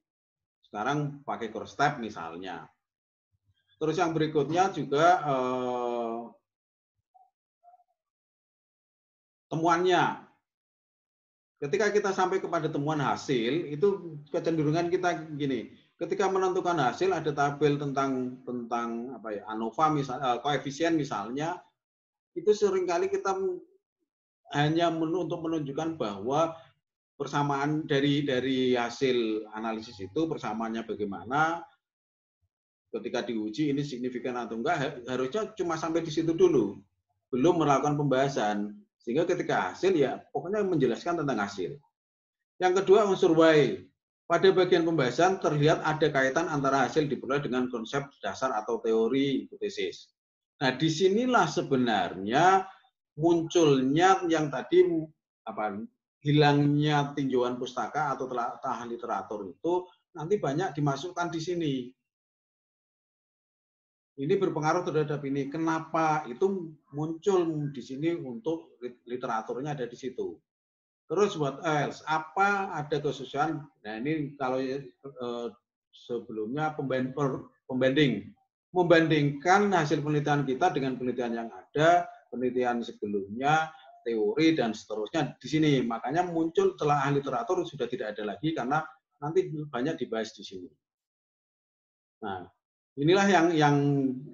sekarang pakai cross tab misalnya. Terus yang berikutnya juga temuannya. Ketika kita sampai kepada temuan hasil, itu kecenderungan kita gini. Ketika menentukan hasil ada tabel tentang apa ya, ANOVA misalnya, koefisien misalnya, itu seringkali kita hanya untuk menunjukkan bahwa persamaan dari hasil analisis itu persamaannya bagaimana, ketika diuji ini signifikan atau enggak, harusnya cuma sampai di situ dulu, belum melakukan pembahasan. Sehingga ketika hasil ya pokoknya menjelaskan tentang hasil. Yang kedua unsur why. Pada bagian pembahasan terlihat ada kaitan antara hasil diperoleh dengan konsep dasar atau teori hipotesis. Nah, disinilah sebenarnya munculnya yang tadi hilangnya tinjauan pustaka atau telah literatur itu nanti banyak dimasukkan di sini. Ini berpengaruh terhadap ini. Kenapa itu muncul di sini untuk literaturnya ada di situ. Terus what else? Apa ada kesusahan? Nah ini kalau sebelumnya pembanding. Membandingkan hasil penelitian kita dengan penelitian yang ada, penelitian sebelumnya, teori, dan seterusnya di sini. Makanya muncul telaah literatur sudah tidak ada lagi karena nanti banyak dibahas di sini. Nah, inilah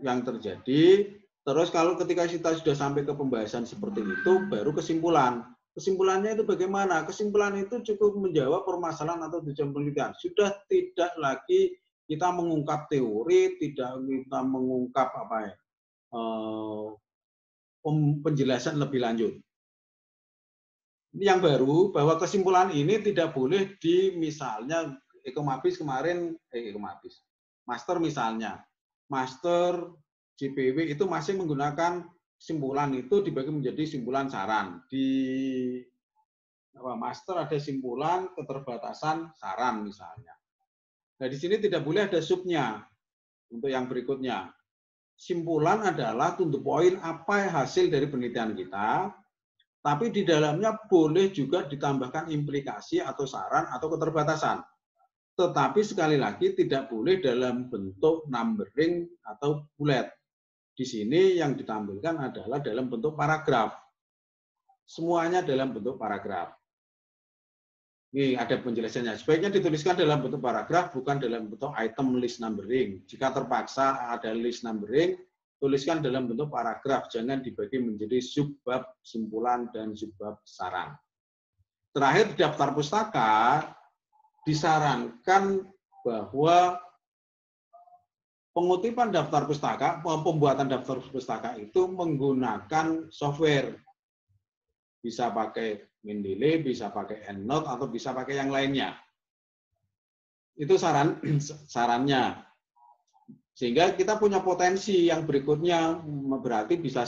yang terjadi. Terus kalau ketika kita sudah sampai ke pembahasan seperti itu, baru kesimpulan. Kesimpulannya itu bagaimana? Kesimpulan itu cukup menjawab permasalahan atau tujuan penelitian. Sudah tidak lagi kita mengungkap teori, tidak kita mengungkap penjelasan lebih lanjut. Yang baru bahwa kesimpulan ini tidak boleh misalnya Ekomabis kemarin, Master misalnya, Master JPW itu masih menggunakan simpulan itu dibagi menjadi simpulan saran. Di Master ada simpulan keterbatasan saran misalnya. Nah di sini tidak boleh ada subnya untuk yang berikutnya. Simpulan adalah to the point apa hasil dari penelitian kita, tapi di dalamnya boleh juga ditambahkan implikasi atau saran atau keterbatasan. Tetapi sekali lagi tidak boleh dalam bentuk numbering atau bullet. Di sini yang ditampilkan adalah dalam bentuk paragraf. Semuanya dalam bentuk paragraf. Ini ada penjelasannya. Sebaiknya dituliskan dalam bentuk paragraf, bukan dalam bentuk item list numbering. Jika terpaksa ada list numbering, tuliskan dalam bentuk paragraf. Jangan dibagi menjadi subbab simpulan dan subbab saran. Terakhir, daftar pustaka disarankan bahwa pengutipan daftar pustaka, pembuatan daftar pustaka itu menggunakan software. Bisa pakai Mendeley, bisa pakai EndNote, atau bisa pakai yang lainnya. Itu sarannya. Sehingga kita punya potensi yang berikutnya, berarti bisa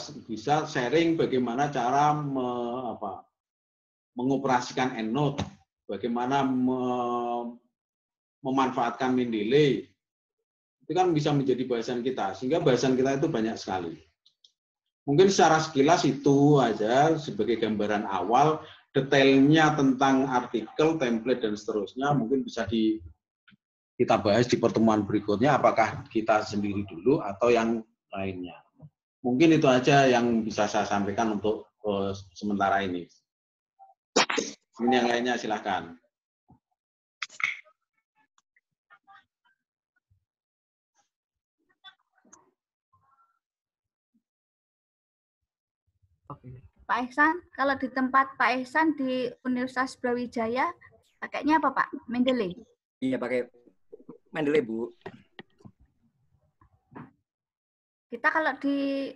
sharing bagaimana cara mengoperasikan EndNote, bagaimana memanfaatkan Mendeley. Itu kan bisa menjadi bahasan kita, sehingga bahasan kita itu banyak sekali. Mungkin secara sekilas itu aja sebagai gambaran awal, detailnya tentang artikel, template, dan seterusnya mungkin bisa kita bahas di pertemuan berikutnya, apakah kita sendiri dulu atau yang lainnya. Mungkin itu aja yang bisa saya sampaikan untuk sementara ini. Ini yang lainnya silakan. Pak Ihsan, kalau di tempat Pak Ihsan di Universitas Brawijaya, pakainya apa Pak? Mendeley? Iya, pakai Mendeley, Bu. Kita kalau di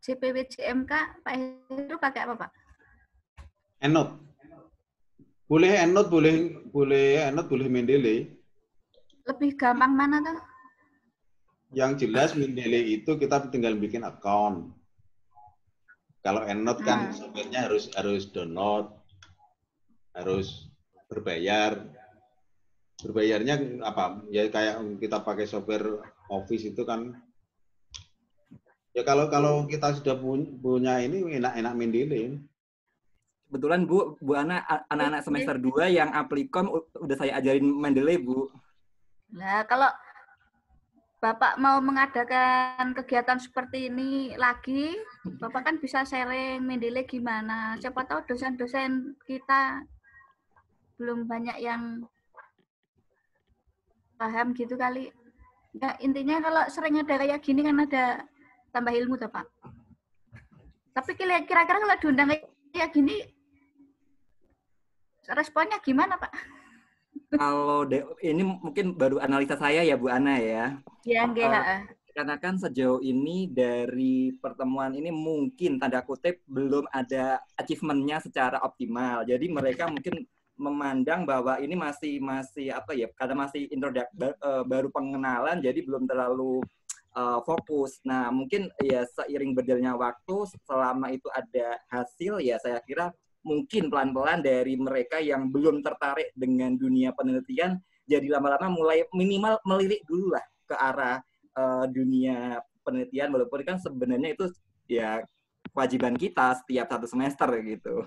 JPW JMK, Pak Heru pakai apa Pak? EndNote. Boleh EndNote, boleh EndNote, boleh Mendeley. Lebih gampang mana tuh? Yang jelas Mendeley itu kita tinggal bikin account. Kalau EndNote kan software-nya harus download, harus berbayar. Berbayarnya apa? Ya kayak kita pakai software Office itu kan. Ya kalau kita sudah punya ini enak-enak Mendeley. Kebetulan Bu Ana anak-anak semester 2 yang Applikom udah saya ajarin Mendeley, Bu. Nah, kalau Bapak mau mengadakan kegiatan seperti ini lagi, Bapak kan bisa sharing Mendeley gimana. Siapa tahu dosen-dosen kita belum banyak yang paham gitu kali. Ya, intinya kalau sering ada kayak gini kan ada tambah ilmu tuh, Pak. Tapi kira-kira kalau diundang kayak gini, responnya gimana, Pak? Kalau ini mungkin baru analisa saya ya, Bu Ana ya. Iya, enggak. Karena kan sejauh ini dari pertemuan ini mungkin tanda kutip belum ada achievement-nya secara optimal. Jadi mereka mungkin memandang bahwa ini masih apa ya? Karena masih baru pengenalan, jadi belum terlalu fokus. Nah, mungkin ya seiring berjalannya waktu, selama itu ada hasil, ya saya kira mungkin pelan-pelan dari mereka yang belum tertarik dengan dunia penelitian, jadi lama-lama mulai minimal melirik dulu lah ke arah dunia penelitian, walaupun kan sebenarnya itu ya kewajiban kita setiap 1 semester gitu.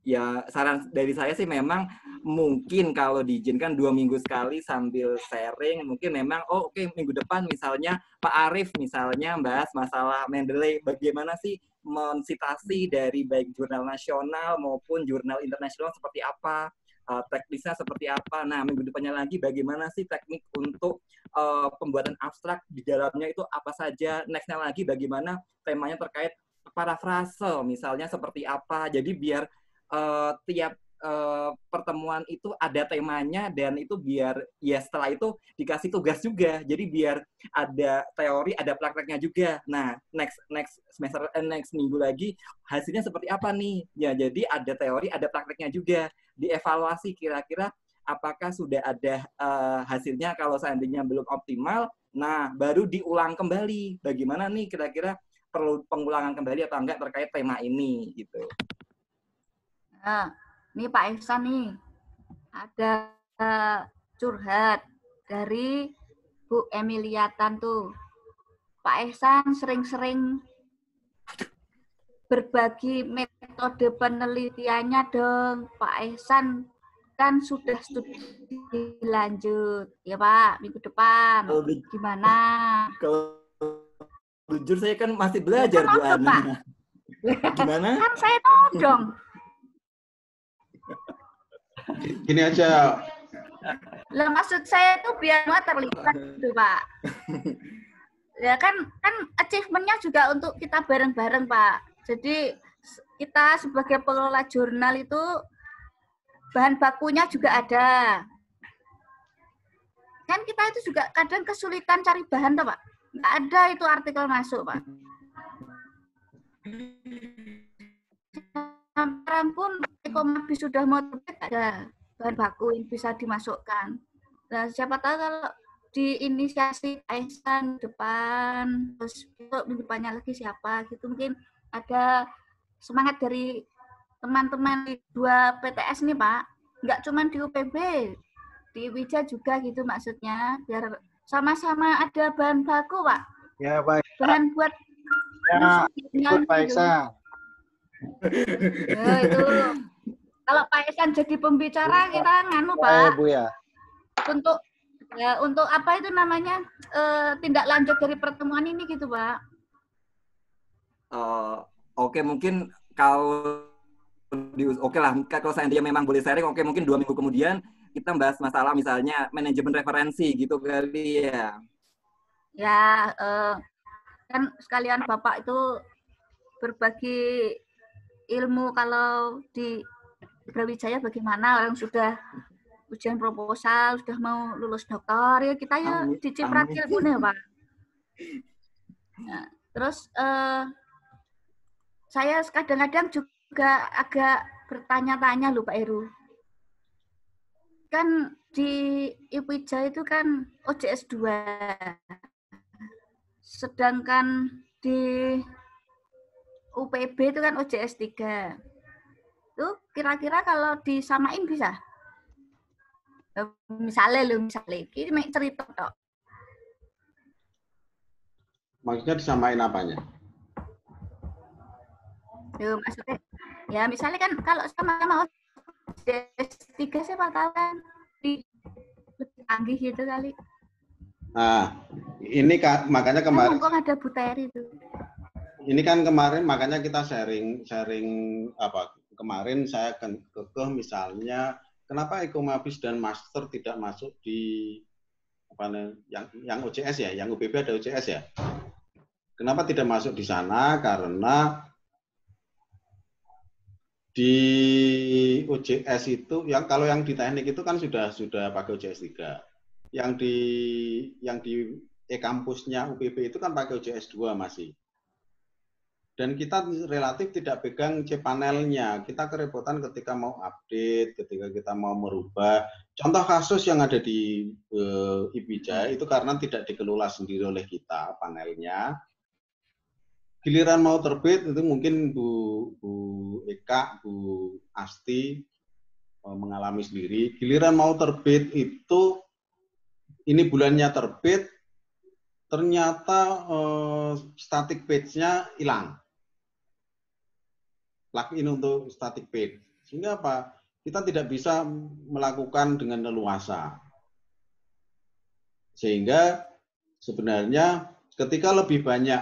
Ya saran dari saya sih memang mungkin kalau diizinkan 2 minggu sekali sambil sharing, mungkin memang oke, minggu depan misalnya Pak Arief misalnya bahas masalah Mendeley, bagaimana sih mensitasi dari baik jurnal nasional maupun jurnal internasional seperti apa, teknisnya seperti apa. Nah, minggu depannya lagi bagaimana sih teknik untuk pembuatan abstrak di dalamnya itu apa saja. Next-nya lagi bagaimana temanya terkait parafrase misalnya seperti apa. Jadi biar tiap pertemuan itu ada temanya, dan itu biar ya setelah itu dikasih tugas juga. Jadi biar ada teori, ada prakteknya juga. Nah, next semester next minggu lagi hasilnya seperti apa nih? Ya, jadi ada teori, ada prakteknya juga. Dievaluasi kira-kira apakah sudah ada hasilnya. Kalau seandainya belum optimal, nah baru diulang kembali. Bagaimana nih kira-kira perlu pengulangan kembali atau enggak terkait tema ini gitu. Nah, ini Pak Ihsan nih, ada curhat dari Bu Emiliatan tuh. Pak Ihsan sering-sering berbagi metode penelitiannya dong. Pak Ihsan kan sudah studi lanjut, ya Pak, minggu depan. Gimana? Kalau jujur saya kan masih belajar, Bu Ana. Gimana? Kan saya tahu dong. Gini aja. Lah maksud saya itu biar terlibat gitu, Pak. Ya kan achievement-nya juga untuk kita bareng-bareng, Pak. Jadi kita sebagai pengelola jurnal itu bahan bakunya juga ada. Kan kita itu juga kadang kesulitan cari bahan, toh, Pak. Nggak ada itu artikel masuk, Pak. Sekarang pun Ekomabis sudah mau terbit, ada bahan baku yang bisa dimasukkan. Nah, siapa tahu kalau diinisiasi Aisan depan, terus besok minggu depannya lagi siapa gitu, mungkin ada semangat dari teman-teman di 2 PTS nih Pak, nggak cuma di UPB, di Wija juga gitu maksudnya, biar sama-sama ada bahan baku Pak. Ya Pak. Bahan buat Ya, ikut Pak Iksan. Ya, itu kalau Pak Iksan jadi pembicara kita nganu Ya, Pak. Bu ya. Untuk apa itu namanya tindak lanjut dari pertemuan ini gitu Pak. Oke, mungkin kalau oke lah, kalau seandainya memang boleh sharing, oke mungkin 2 minggu kemudian kita bahas masalah misalnya manajemen referensi gitu kali ya. Ya, kan sekalian Bapak itu berbagi ilmu kalau di Brawijaya bagaimana orang sudah ujian proposal, sudah mau lulus dokter, ya kita ya diciprat ilmunya Pak. Nah, terus saya kadang-kadang juga agak bertanya-tanya loh Pak Heru. Kan di IPIJA itu kan OJS 2. Sedangkan di UPB itu kan OJS 3. Itu kira-kira kalau disamain bisa? Misalnya ini cerita tok. Maksudnya disamain apanya? Maksudnya, ya misalnya kan kalau sama-sama OJS 3 saya tahu kan lebih canggih gitu kali. Nah, ini makanya kemarin ada Bu Teri itu. Ini kan kemarin makanya kita sharing apa? Kemarin saya kekeh misalnya kenapa Ekomabis dan Master tidak masuk di apa yang OJS ya, yang UPB ada OJS ya. Kenapa tidak masuk di sana? Karena di OJS itu kalau yang di teknik itu kan sudah pakai OJS 3. Yang di e-kampusnya UPB itu kan pakai OJS 2 masih. Dan kita relatif tidak pegang cPanelnya. Kita kerepotan ketika mau update, ketika kita mau merubah. Contoh kasus yang ada di IPIJA itu karena tidak dikelola sendiri oleh kita panelnya. Giliran mau terbit itu mungkin Bu Eka, Bu Asti mengalami sendiri. Giliran mau terbit itu ini bulannya terbit, ternyata static page-nya hilang. Plugin untuk static page. Sehingga apa? Kita tidak bisa melakukan dengan leluasa. Sehingga sebenarnya ketika lebih banyak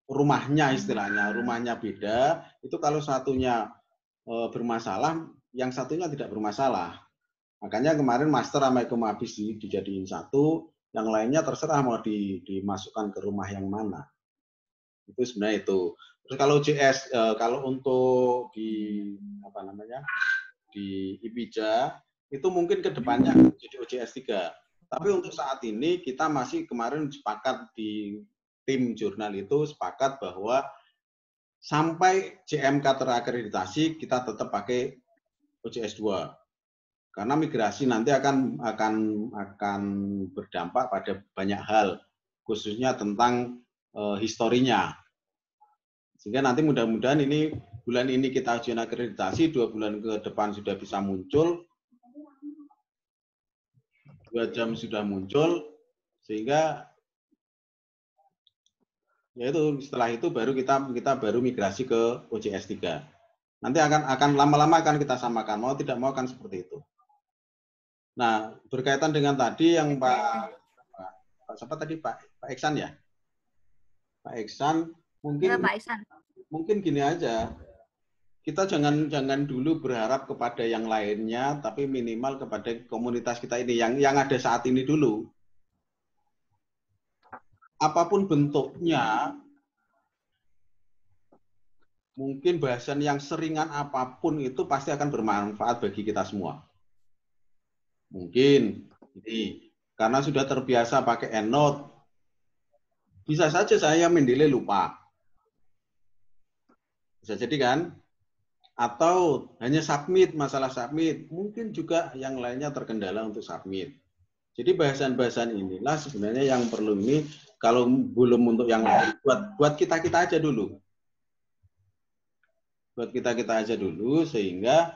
rumahnya istilahnya, rumahnya beda, itu kalau satunya bermasalah, yang satunya tidak bermasalah. Makanya kemarin Master sama Ekomabis dijadiin satu, yang lainnya terserah mau dimasukkan ke rumah yang mana. Itu sebenarnya itu. Terus kalau JS, kalau untuk di apa namanya di IPIJA itu mungkin kedepannya jadi OJS 3. Tapi untuk saat ini kita masih kemarin sepakat di tim jurnal itu sepakat bahwa sampai JMK terakreditasi kita tetap pakai OJS 2. Karena migrasi nanti akan berdampak pada banyak hal, khususnya tentang historinya. Sehingga nanti mudah-mudahan ini bulan ini kita ujian akreditasi, 2 bulan ke depan sudah bisa muncul, 2 jam sudah muncul, sehingga yaitu setelah itu baru kita baru migrasi ke OJS 3. Nanti akan lama-lama akan kita samakan, mau tidak mau akan seperti itu. Nah, berkaitan dengan tadi yang Pak siapa tadi Pak Iksan ya? Pak Iksan mungkin ya, Pak Iksan. Mungkin gini aja. Kita jangan dulu berharap kepada yang lainnya, tapi minimal kepada komunitas kita ini yang ada saat ini dulu. Apapun bentuknya, mungkin bahasan yang seringan apapun itu pasti akan bermanfaat bagi kita semua. Mungkin ini karena sudah terbiasa pakai EndNote, bisa saja saya mendelay lupa. Bisa jadi kan? Atau hanya submit, masalah submit. Mungkin juga yang lainnya terkendala untuk submit. Jadi bahasan-bahasan inilah sebenarnya yang perlu ini, kalau belum untuk yang lain, buat kita-kita aja dulu. Buat kita-kita aja dulu, sehingga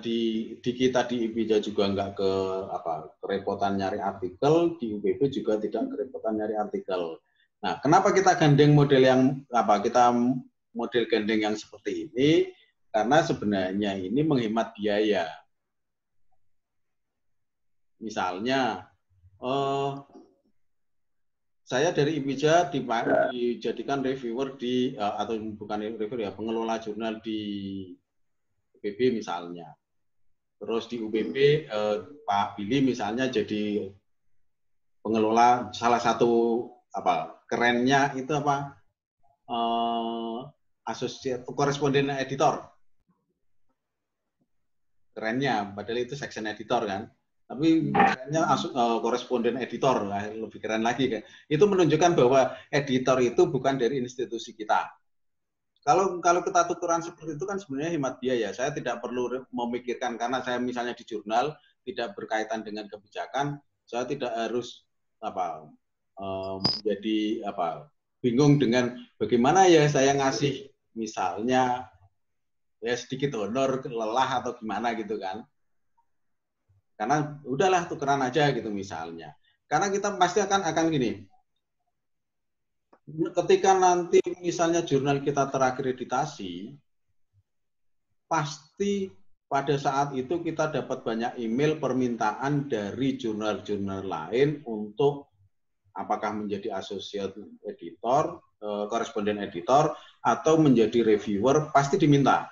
di kita di IPIJA juga nggak kerepotan nyari artikel, di UPB juga tidak kerepotan nyari artikel. Nah, kenapa kita gandeng model yang model gandeng yang seperti ini? Karena sebenarnya ini menghemat biaya. Misalnya, saya dari IPIJA dijadikan reviewer atau bukan reviewer ya, pengelola jurnal di UPB misalnya. Terus di UPB Pak Billy misalnya jadi pengelola salah satu kerennya itu associate koresponden editor. Kerennya, padahal itu section editor kan. Tapi kerennya koresponden editor, lebih keren lagi kan. Itu menunjukkan bahwa editor itu bukan dari institusi kita. Kalau kita tukeran seperti itu kan sebenarnya hemat biaya. Saya tidak perlu memikirkan, karena saya misalnya di jurnal tidak berkaitan dengan kebijakan, saya tidak harus menjadi bingung dengan bagaimana ya saya ngasih misalnya ya sedikit honor, lelah atau gimana gitu kan. Karena udahlah tukeran aja gitu misalnya. Karena kita pasti akan gini. Ketika nanti misalnya jurnal kita terakreditasi, pasti pada saat itu kita dapat banyak email permintaan dari jurnal-jurnal lain untuk apakah menjadi associate editor, koresponden editor, atau menjadi reviewer, pasti diminta.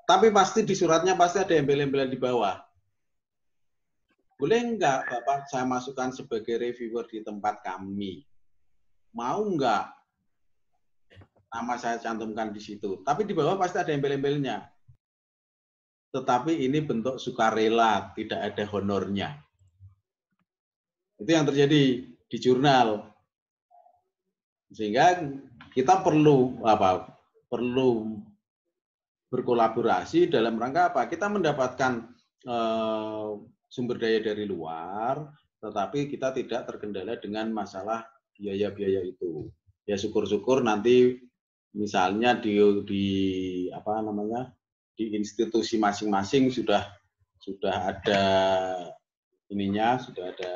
Tapi pasti di suratnya pasti ada embel-embelan di bawah. Boleh enggak Bapak saya masukkan sebagai reviewer di tempat kami? Mau enggak? Nama saya cantumkan di situ. Tapi di bawah pasti ada embel-embelnya. Tetapi ini bentuk sukarela, tidak ada honornya. Itu yang terjadi di jurnal. Sehingga kita perlu berkolaborasi dalam rangka apa? Kita mendapatkan sumber daya dari luar, tetapi kita tidak terkendala dengan masalah biaya-biaya itu. Ya syukur-syukur nanti misalnya di institusi masing-masing sudah ada sudah ada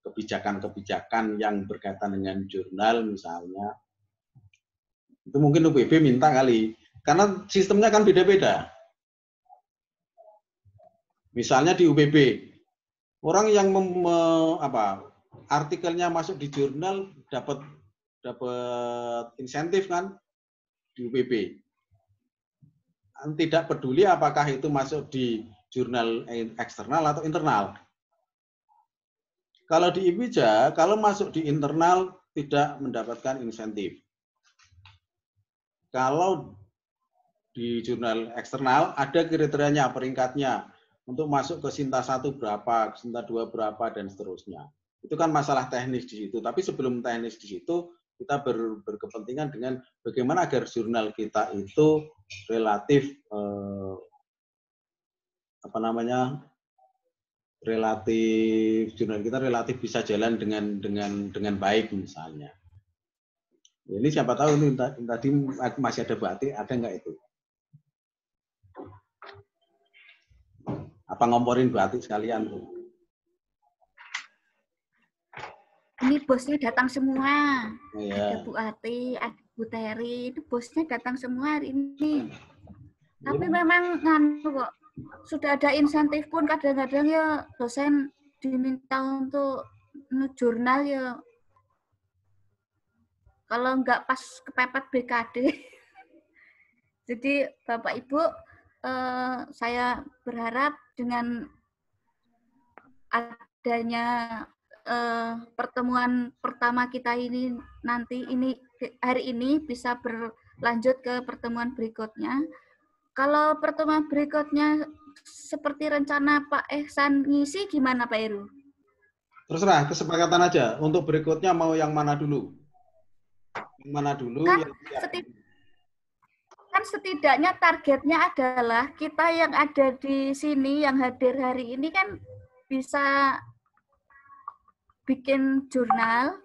kebijakan-kebijakan yang berkaitan dengan jurnal misalnya. Itu mungkin UPB minta kali, karena sistemnya kan beda-beda. Misalnya di UPB, orang yang artikelnya masuk di jurnal dapat insentif kan di UPB. Tidak peduli apakah itu masuk di jurnal eksternal atau internal. Kalau di IPIJA, kalau masuk di internal tidak mendapatkan insentif. Kalau di jurnal eksternal ada kriterianya, peringkatnya. Untuk masuk ke Sinta 1 berapa, Sinta 2 berapa, dan seterusnya. Itu kan masalah teknis di situ. Tapi sebelum teknis di situ, kita berkepentingan dengan bagaimana agar jurnal kita itu relatif jurnal kita relatif bisa jalan dengan baik misalnya. Ini siapa tahu ini tadi masih ada batik, ada nggak itu? Apa ngomporin batik sekalian tuh? Ini bosnya datang semua. Iya. Ada Bu Ati, ada Bu Teri, itu bosnya datang semua hari ini. Tapi memang kok sudah ada insentif pun kadang-kadang ya dosen diminta untuk jurnal ya. Kalau nggak pas kepepet BKD. Jadi Bapak Ibu, saya berharap dengan adanya pertemuan pertama kita ini hari ini bisa berlanjut ke pertemuan berikutnya. Kalau pertemuan berikutnya seperti rencana Pak Ehsan ngisi gimana Pak Heru? Terserah, kesepakatan aja. Untuk berikutnya mau yang mana dulu? Yang mana dulu? Kan setidaknya targetnya adalah kita yang ada di sini, yang hadir hari ini kan bisa bikin jurnal,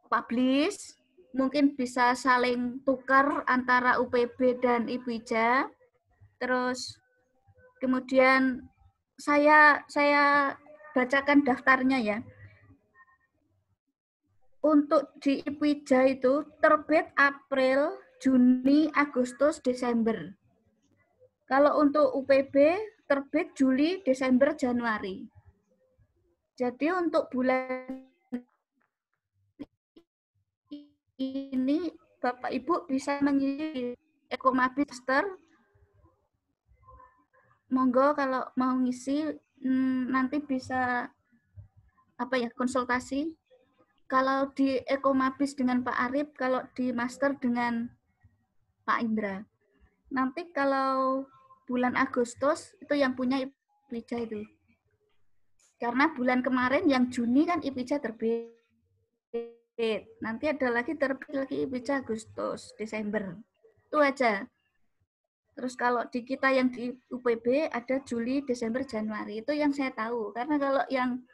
publish, mungkin bisa saling tukar antara UPB dan IPIJA. Terus kemudian saya bacakan daftarnya ya. Untuk di IPIJA itu terbit April, Juni, Agustus, Desember. Kalau untuk UPB terbit Juli, Desember, Januari. Jadi untuk bulan ini Bapak Ibu bisa mengisi Ekomabis Master. Monggo kalau mau ngisi nanti bisa konsultasi. Kalau di Ekomabis dengan Pak Arif, kalau di Master dengan Pak Indra. Nanti kalau bulan Agustus itu yang punya IPIJA itu. Karena bulan kemarin yang Juni kan IPIJA terbit. Nanti ada lagi terbit lagi IPIJA Agustus, Desember. Itu aja. Terus kalau di kita yang di UPB ada Juli, Desember, Januari. Itu yang saya tahu. Karena kalau yang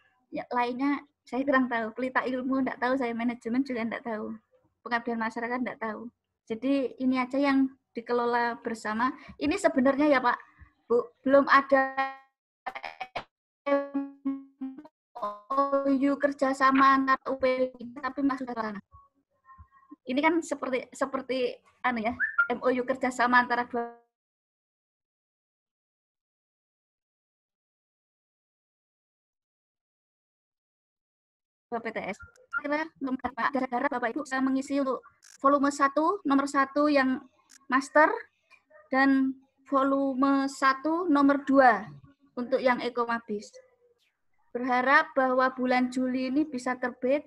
lainnya saya kurang tahu. Pelita ilmu enggak tahu, saya manajemen juga enggak tahu. Pengabdian masyarakat enggak tahu. Jadi ini aja yang dikelola bersama. Ini sebenarnya ya Pak, Bu, belum ada MOU kerjasama antara UPB tapi masuk ke sana. Ini kan seperti ya, MOU kerjasama antara dua PTS. Kira gara-gara Bapak Ibu saya mengisi untuk volume 1 nomor 1 yang master dan volume 1 nomor 2 untuk yang Ekomabis. Berharap bahwa bulan Juli ini bisa terbit.